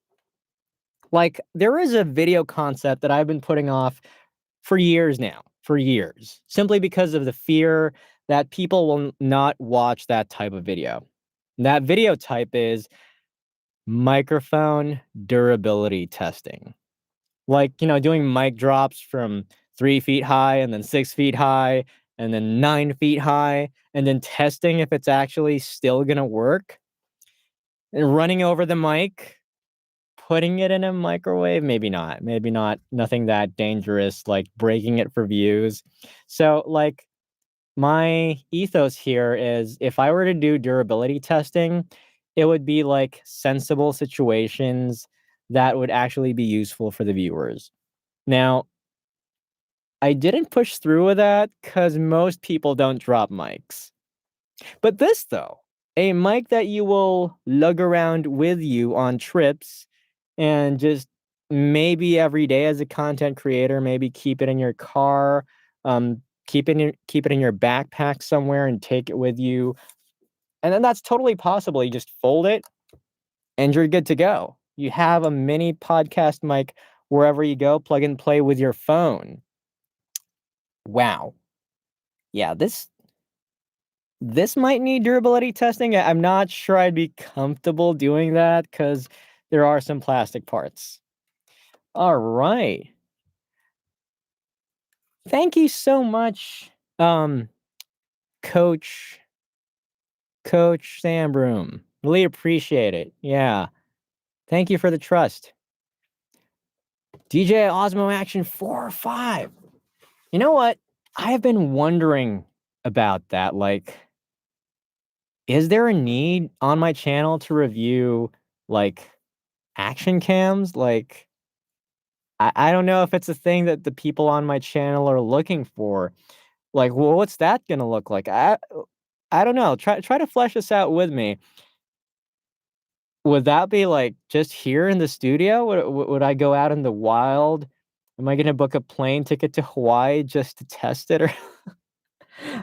S1: Like, there is a video concept that I've been putting off for years now, for years, simply because of the fear that people will not watch that type of video. That video type is microphone durability testing. Like, doing mic drops from 3 feet high and then 6 feet high and then 9 feet high and then testing if it's actually still going to work and running over the mic, putting it in a microwave. Maybe not, nothing that dangerous, like breaking it for views. So, like, my ethos here is if I were to do durability testing, it would be like sensible situations that would actually be useful for the viewers. Now, I didn't push through with that because most people don't drop mics. But this, though, a mic that you will lug around with you on trips and just maybe every day as a content creator, maybe keep it in your car, keep it in your backpack somewhere and take it with you. And then that's totally possible. You just fold it and you're good to go. You have a mini podcast mic wherever you go, plug and play with your phone. Wow. Yeah, this might need durability testing. I'm not sure I'd be comfortable doing that because there are some plastic parts. All right. Thank you so much, um, Coach Sam Broom. Really appreciate it. Yeah. Thank you for the trust. DJ Osmo Action 4 or 5. You know what? I have been wondering about that. Like, is there a need on my channel to review like action cams? Like, I don't know if it's a thing that the people on my channel are looking for. Like, well, what's that gonna look like? I don't know. Try to flesh this out with me. Would that be like just here in the studio? Would I go out in the wild? Am I gonna book a plane ticket to Hawaii just to test it? Or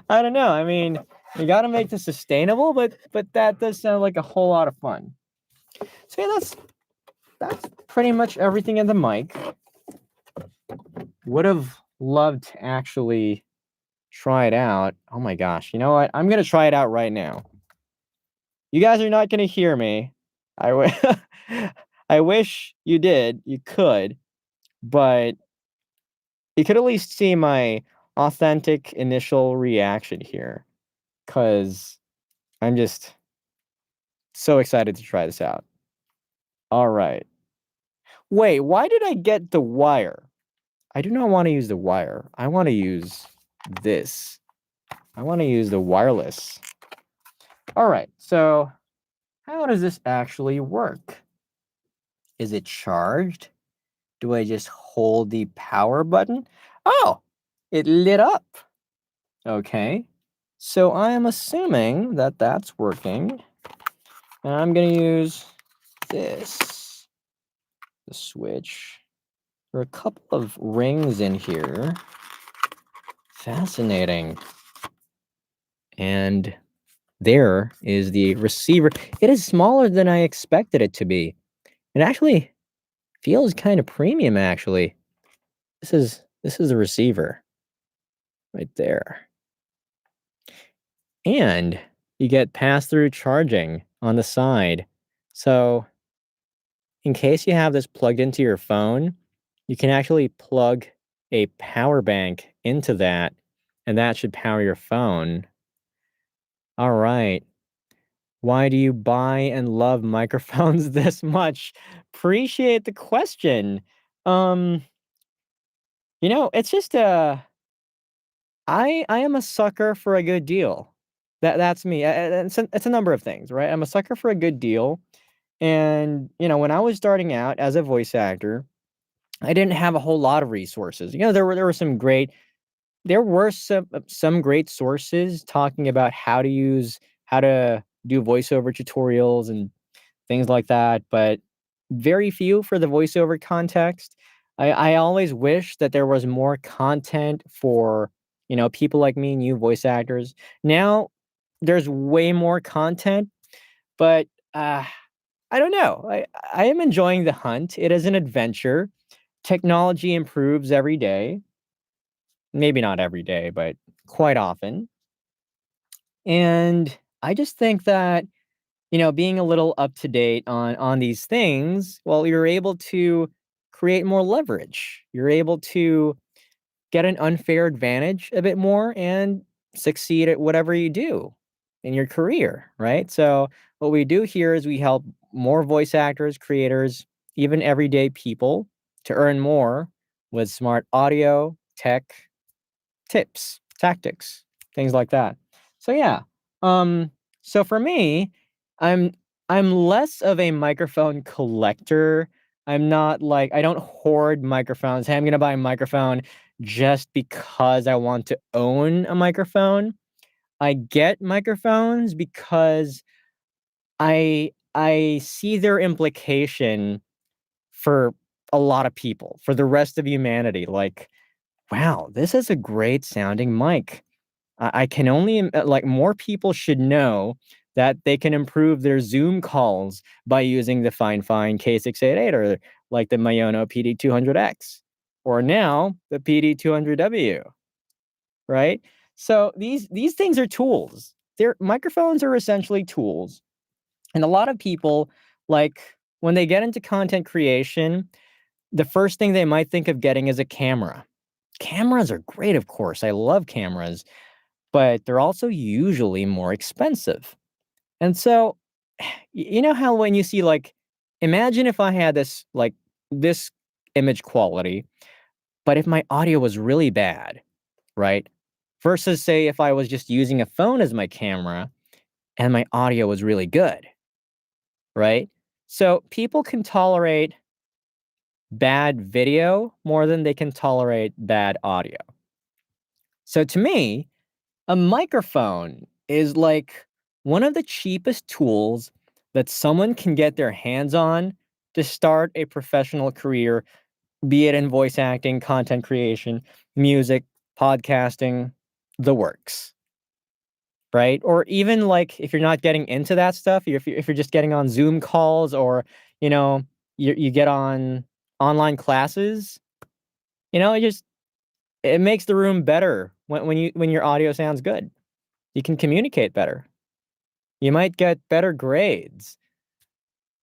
S1: I don't know. I mean, you got to make this sustainable, but that does sound like a whole lot of fun. So yeah, that's pretty much everything in the mic. Would have loved to actually try it out. Oh my gosh. You know what? I'm going to try it out right now. You guys are not going to hear me. I wish you did. You could, but you could at least see my authentic initial reaction here cuz I'm just so excited to try this out. All right. Wait, why did I get the wire? I do not want to use the wire. I want to use this. I want to use the wireless. All right, so how does this actually work? Is it charged? Do I just hold the power button? Oh, it lit up. Okay, so I am assuming that that's working. And I'm going to use this, the switch. There are a couple of rings in here. Fascinating. And there is the receiver. It is smaller than I expected it to be. It actually feels kind of premium, actually. This is the receiver right there. And you get pass-through charging on the side. So in case you have this plugged into your phone, you can actually plug a power bank into that, and that should power your phone. All right. Why do you buy and love microphones this much? Appreciate the question. Um, it's just I am a sucker for a good deal. That's me. It's a number of things, right? I'm a sucker for a good deal. And, when I was starting out as a voice actor, I didn't have a whole lot of resources. There were some great sources talking about how to do voiceover tutorials and things like that, but very few for the voiceover context. I always wish that there was more content for, people like me, new voice actors. Now there's way more content, but I don't know. I am enjoying the hunt. It is an adventure. Technology improves every day. Maybe not every day, but quite often. And I just think that, being a little up to date on these things, well, you're able to create more leverage. You're able to get an unfair advantage a bit more and succeed at whatever you do in your career, right? So, what we do here is we help more voice actors, creators, even everyday people to earn more with smart audio, tech, tips, tactics, things like that. So yeah. Um so for me, I'm I'm less of a microphone collector. I'm not like I don't hoard microphones. Hey, I'm going to buy a microphone just because I want to own a microphone. I get microphones because I see their implication for a lot of people, for the rest of humanity. Like, wow, this is a great sounding mic. I can only like more people should know that they can improve their Zoom calls by using the fine K688 or like the Mayono PD200X or now the PD200W, right? So these things are tools. Their microphones are essentially tools. And a lot of people like when they get into content creation, the first thing they might think of getting is a camera. Cameras are great, of course. I love cameras, but they're also usually more expensive. And so, you know how when you see like, imagine if I had this image quality, but if my audio was really bad, right? Versus say if I was just using a phone as my camera and my audio was really good, right? So people can tolerate bad video more than they can tolerate bad audio. So to me, a microphone is like one of the cheapest tools that someone can get their hands on to start a professional career, be it in voice acting, content creation, music, podcasting, the works, right? Or even like if you're not getting into that stuff, if you're just getting on Zoom calls or, you know, you get on online classes, it makes the room better when your audio sounds good. You can communicate better. You might get better grades,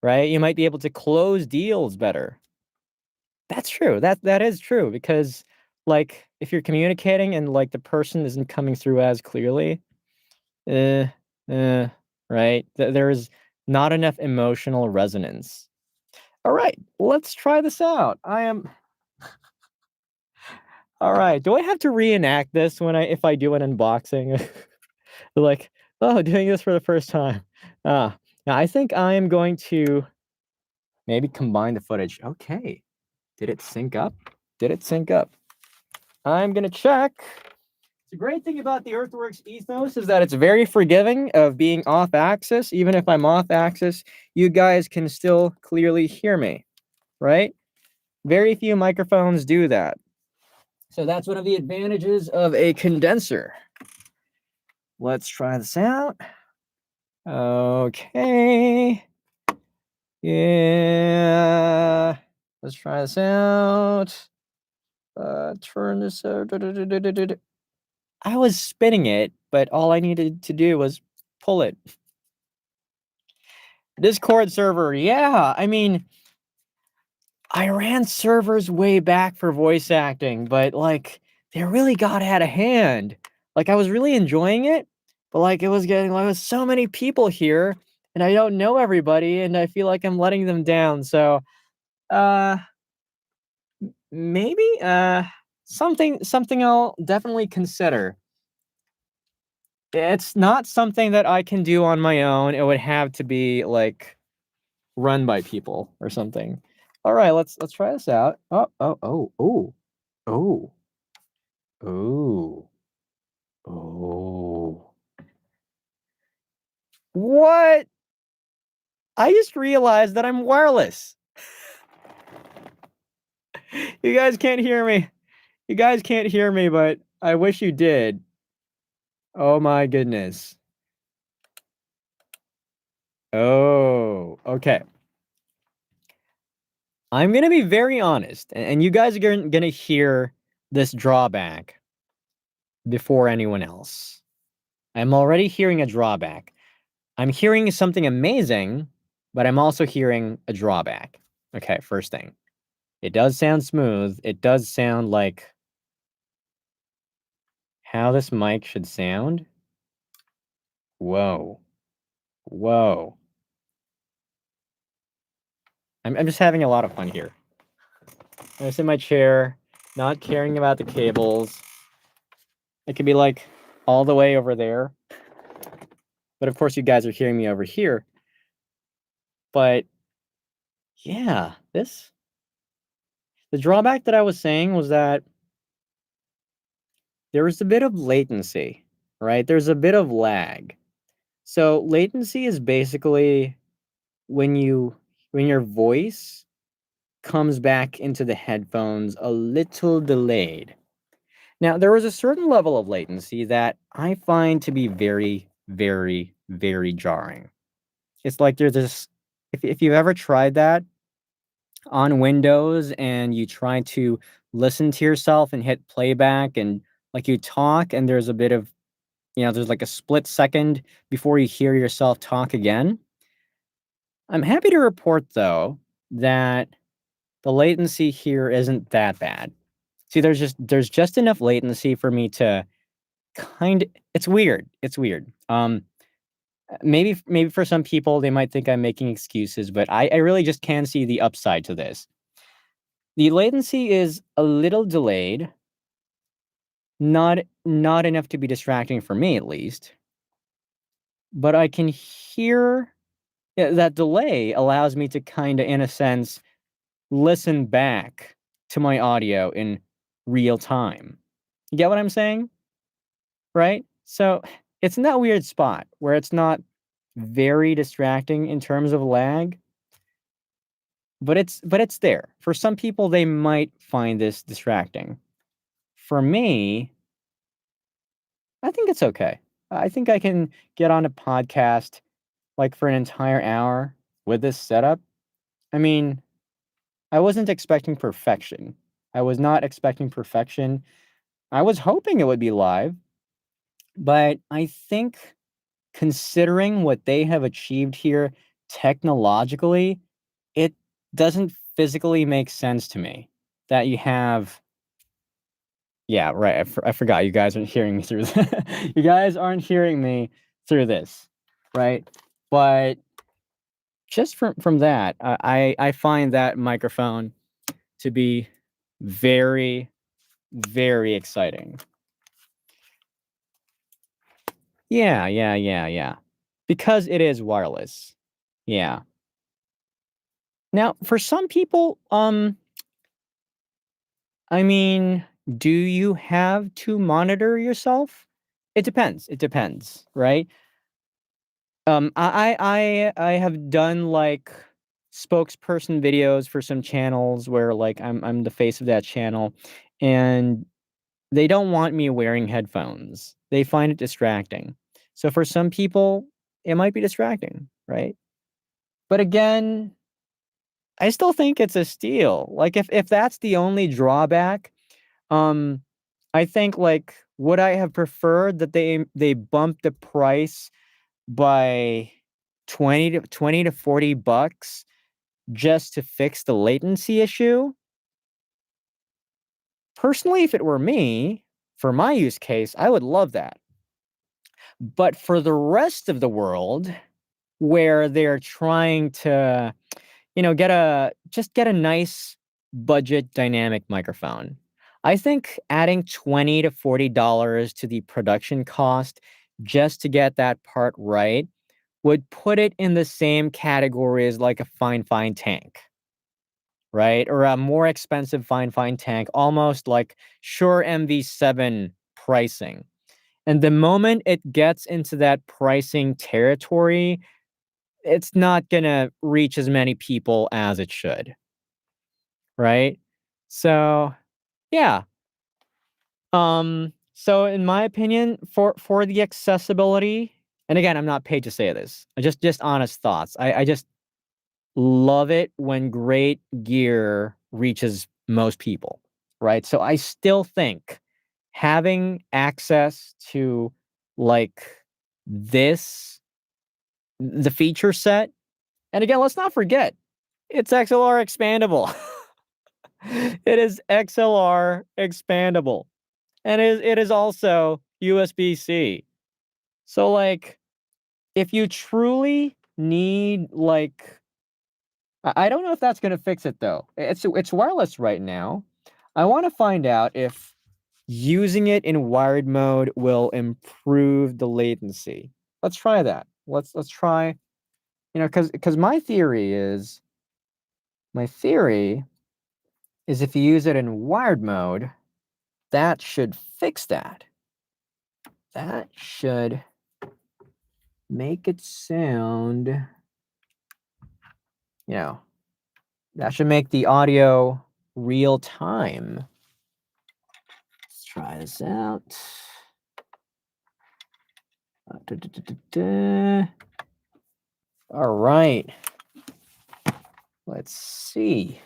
S1: right? You might be able to close deals better. That's true. That is true because like if you're communicating and like the person isn't coming through as clearly, eh, eh, right? There's not enough emotional resonance. All right, let's try this out. I am all right. Do I have to reenact this when if I do an unboxing? Like, oh, doing this for the first time. Now I think I am going to maybe combine the footage. Okay. Did it sync up? Did it sync up? I'm gonna check. The great thing about the Earthworks ethos is that it's very forgiving of being off axis. Even if I'm off axis, you guys can still clearly hear me, right? Very few microphones do that. So that's one of the advantages of a condenser. Let's try this out. Okay. Yeah. Let's try this out. Turn this out. I was spinning it, but all I needed to do was pull it. Discord server, yeah. I mean, I ran servers way back for voice acting, but like they really got out of hand. Like I was really enjoying it, but like it was getting like with so many people here and I don't know everybody and I feel like I'm letting them down. So, uh maybe something I'll definitely consider. It's not something that I can do on my own. It would have to be like run by people or something. All right, let's try this out. Oh, oh, oh. What? I just realized that I'm wireless. You guys can't hear me. You guys can't hear me, but I wish you did. Oh my goodness. Oh, okay. I'm gonna be very honest, and you guys are gonna hear this drawback before anyone else. I'm already hearing a drawback. I'm hearing something amazing, but I'm also hearing a drawback. Okay, first thing. It does sound smooth. It does sound like how this mic should sound. Whoa. Whoa. I'm just having a lot of fun here. I'm just in my chair, not caring about the cables. It could be like all the way over there. But of course, you guys are hearing me over here. But yeah, the drawback that I was saying was that there was a bit of latency, right? There's a bit of lag. So latency is basically when your voice comes back into the headphones a little delayed. Now, there was a certain level of latency that I find to be very, very, very jarring. It's like there's this if you've ever tried that on Windows and you try to listen to yourself and hit playback and like you talk and there's a bit of, there's like a split second before you hear yourself talk again. I'm happy to report though that the latency here isn't that bad. See, there's just enough latency for me to it's weird. It's weird. Maybe for some people they might think I'm making excuses, but I really just can see the upside to this. The latency is a little delayed, not enough to be distracting for me at least, but I can hear that delay allows me to kind of in a sense listen back to my audio in real time. You get what I'm saying? Right? So it's in that weird spot where it's not very distracting in terms of lag, but it's there. For some people, they might find this distracting. For me, I think it's okay. I think I can get on a podcast like for an entire hour with this setup. I mean, I wasn't expecting perfection. I was not expecting perfection. I was hoping it would be live, but I think considering what they have achieved here technologically, it doesn't physically make sense to me that you have yeah, right, I forgot you guys aren't hearing me through you guys aren't hearing me through this, right? But just from that, I find that microphone to be very, very exciting. Yeah. Because it is wireless. Yeah. Now, for some people, I mean, do you have to monitor yourself? It depends, right? I have done, like, spokesperson videos for some channels where, like, I'm the face of that channel, and they don't want me wearing headphones. They find it distracting. So for some people, it might be distracting, right? But again, I still think it's a steal. Like if that's the only drawback, um, I think like would I have preferred that they bumped the price by 20 to 40 bucks just to fix the latency issue? Personally, if it were me, for my use case, I would love that. But for the rest of the world, where they're trying to, get a nice budget dynamic microphone. I think adding 20 to $40 to the production cost just to get that part right would put it in the same category as like a fine tank, right? Or a more expensive fine tank, almost like Shure MV7 pricing. And the moment it gets into that pricing territory, it's not gonna reach as many people as it should, right? So, yeah. So in my opinion, for the accessibility, and again, I'm not paid to say this. Just honest thoughts. I just love it when great gear reaches most people, right? So I still think having access to like this the feature set, and again, let's not forget, it's XLR expandable. It is XLR expandable. And it is also USB-C. So, like, if you truly need, like I don't know if that's gonna fix it, though. It's wireless right now. I wanna find out if using it in wired mode will improve the latency. Let's try that. Let's try, because my theory is if you use it in wired mode, that should fix that. That should make it sound, you know, that should make the audio real time. Let's try this out. All right. Let's see.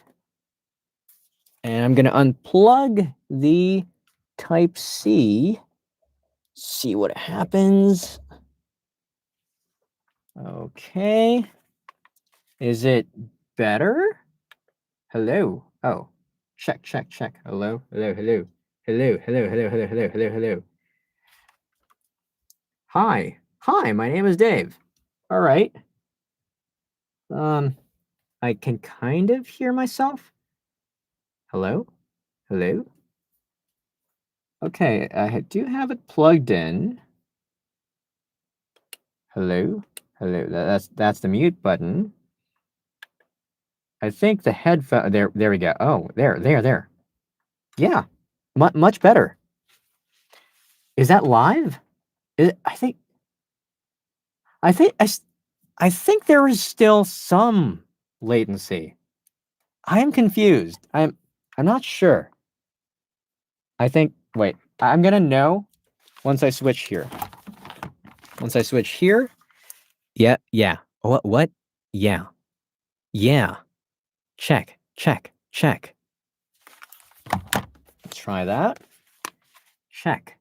S1: And I'm going to unplug the Type C. See what happens. Okay. Is it better? Hello. Oh, check. Hello. Hello. Hi, my name is Dave. All right. I can kind of hear myself. Hello? Okay, I do have it plugged in. Hello? That's the mute button. I think the headphone there we go. Oh, there. Yeah. Much better. Is that live? I think I think there is still some latency. I am confused. I'm not sure. I think wait, I'm gonna know once I switch here. Yeah. What? Yeah. Check. Let's try that. Check.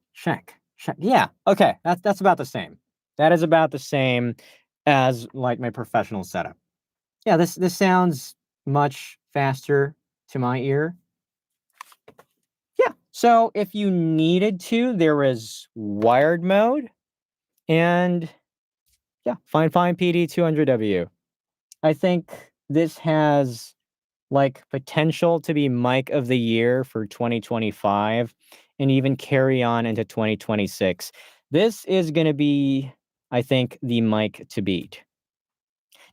S1: Yeah. Okay. That's about the same. That is about the same as like my professional setup. Yeah, this sounds much faster to my ear. Yeah. So if you needed to, there is wired mode and yeah, fine PD 200W. I think this has like potential to be mic of the year for 2025 and even carry on into 2026. This is going to be, I think, the mic to beat.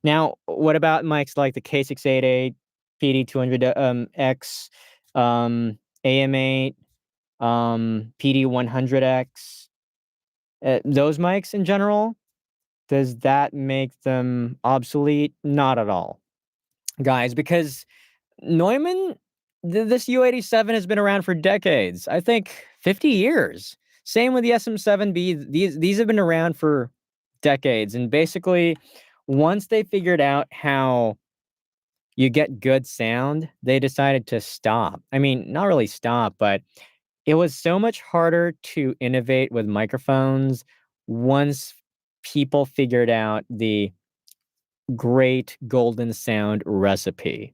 S1: Now, what about mics like the K688, PD200X, AM8, PD100X? Those mics in general, does that make them obsolete? Not at all, guys, because Neumann, this U87 has been around for decades. I think 50 years. Same with the SM7B. These have been around for decades, and basically, once they figured out how you get good sound, they decided to stop. I mean, not really stop, but it was so much harder to innovate with microphones once people figured out the great golden sound recipe,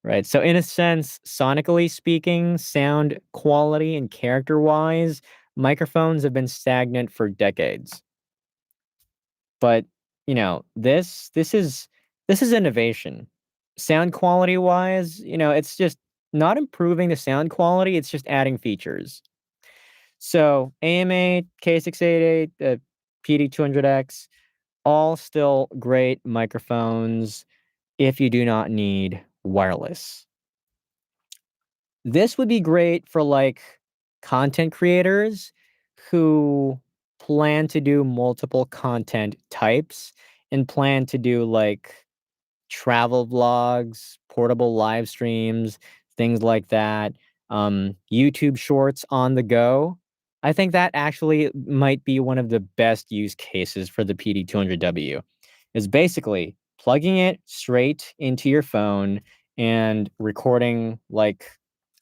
S1: right? So, in a sense, sonically speaking, sound quality and character wise, microphones have been stagnant for decades. But, this is innovation. Sound quality wise, it's just not improving the sound quality, it's just adding features. So, AMA, K688, PD200X, all still great microphones if you do not need wireless. This would be great for, like, content creators who plan to do multiple content types and plan to do, like, travel vlogs, portable live streams, things like that, YouTube Shorts on the go. I think that actually might be one of the best use cases for the PD200W, is basically plugging it straight into your phone and recording like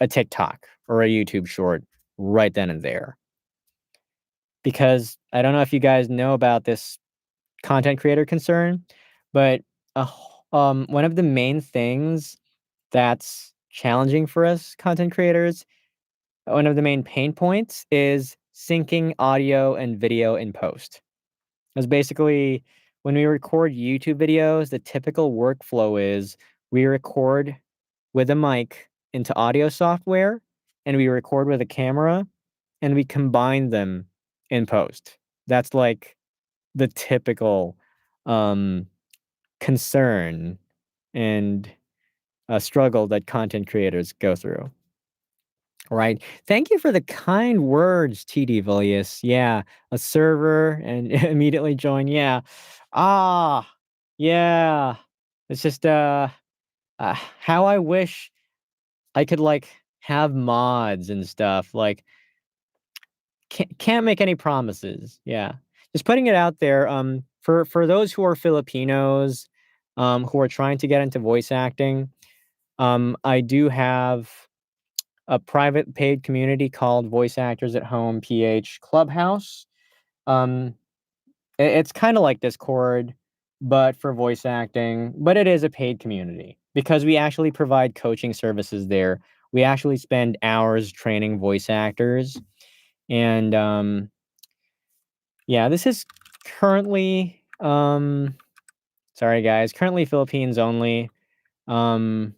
S1: a TikTok or a YouTube Short right then and there. Because I don't know if you guys know about this content creator concern, but one of the main things that's challenging for us content creators, one of the main pain points is syncing audio and video in post. Because basically, when we record YouTube videos, the typical workflow is we record with a mic into audio software and we record with a camera and we combine them in post. That's like the typical um, concern and struggle that content creators go through. Right. Thank you for the kind words, TD Villius. Yeah, a server and immediately join. Yeah. Ah, yeah. It's just how I wish I could like have mods and stuff. Like can't make any promises. Yeah. Just putting it out there for those who are Filipinos who are trying to get into voice acting. I do have a private paid community called Voice Actors at Home PH Clubhouse. Um, it's kind of like Discord, but for voice acting. But it is a paid community because we actually provide coaching services there. We actually spend hours training voice actors, and yeah, this is currently sorry guys, currently Philippines only. Um,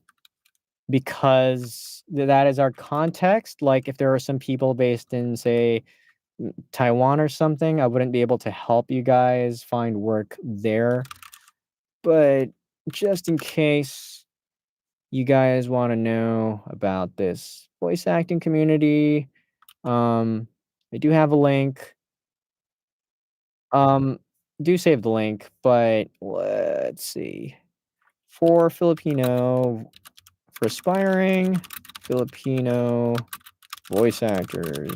S1: because that is our context. Like if there are some people based in, say, Taiwan or something, I wouldn't be able to help you guys find work there. But just in case you guys want to know about this voice acting community, I do have a link. Um, do save the link, but let's see. For aspiring Filipino voice actors.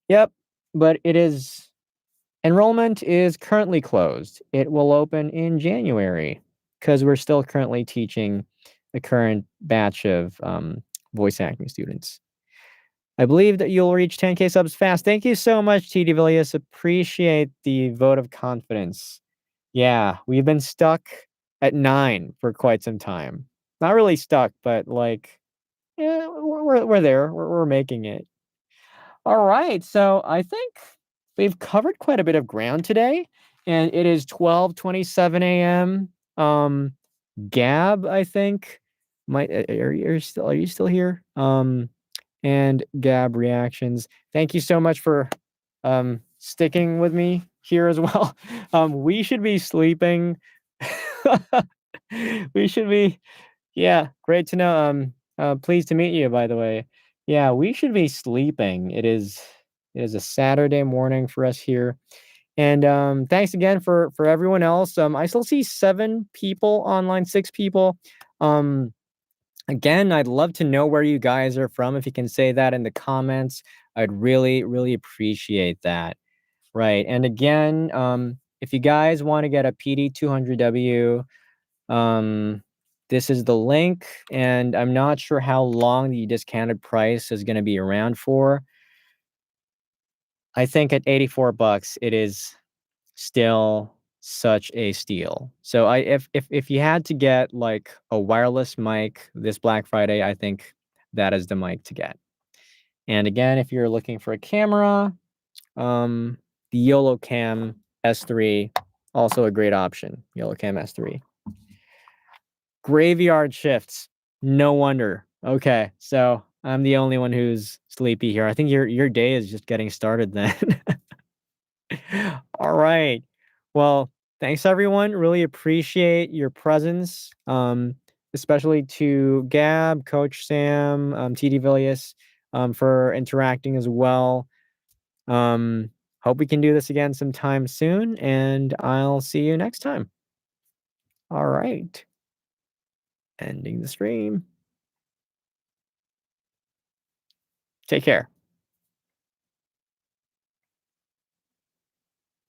S1: Yep, but enrollment is currently closed. It will open in January because we're still currently teaching the current batch of voice acting students. I believe that you'll reach 10K subs fast. Thank you so much, TD Villius. Appreciate the vote of confidence. Yeah, we've been stuck at 9 for quite some time. Not really stuck, but like, yeah, we're there. We're making it. All right. So I think we've covered quite a bit of ground today, and it is 12:27 a.m. Gab, I think, might are you still here? And Gab reactions. Thank you so much for sticking with me here as well. We should be sleeping. We should be yeah, great to know. Pleased to meet you, by the way. Yeah, we should be sleeping. It is a Saturday morning for us here. And thanks again for everyone else. I still see 7 people online, 6 people. Um, Again, I'd love to know where you guys are from. If you can say that in the comments, I'd really, really appreciate that. Right, and again, if you guys wanna get a PD200W, um, this is the link, and I'm not sure how long the discounted price is gonna be around for. I think at 84 bucks, it is still such a steal. So I if you had to get, like, a wireless mic this Black Friday, I think that is the mic to get. And again, if you're looking for a camera, um, the YOLO Cam S3, also a great option, YOLO Cam S3. Graveyard shifts, no wonder. Okay, so I'm the only one who's sleepy here. I think your day is just getting started then. All right. Well, thanks everyone. Really appreciate your presence. Especially to Gab, Coach Sam, TD Villius, for interacting as well. Um, Hope we can do this again sometime soon, and I'll see you next time. All right. Ending the stream. Take care.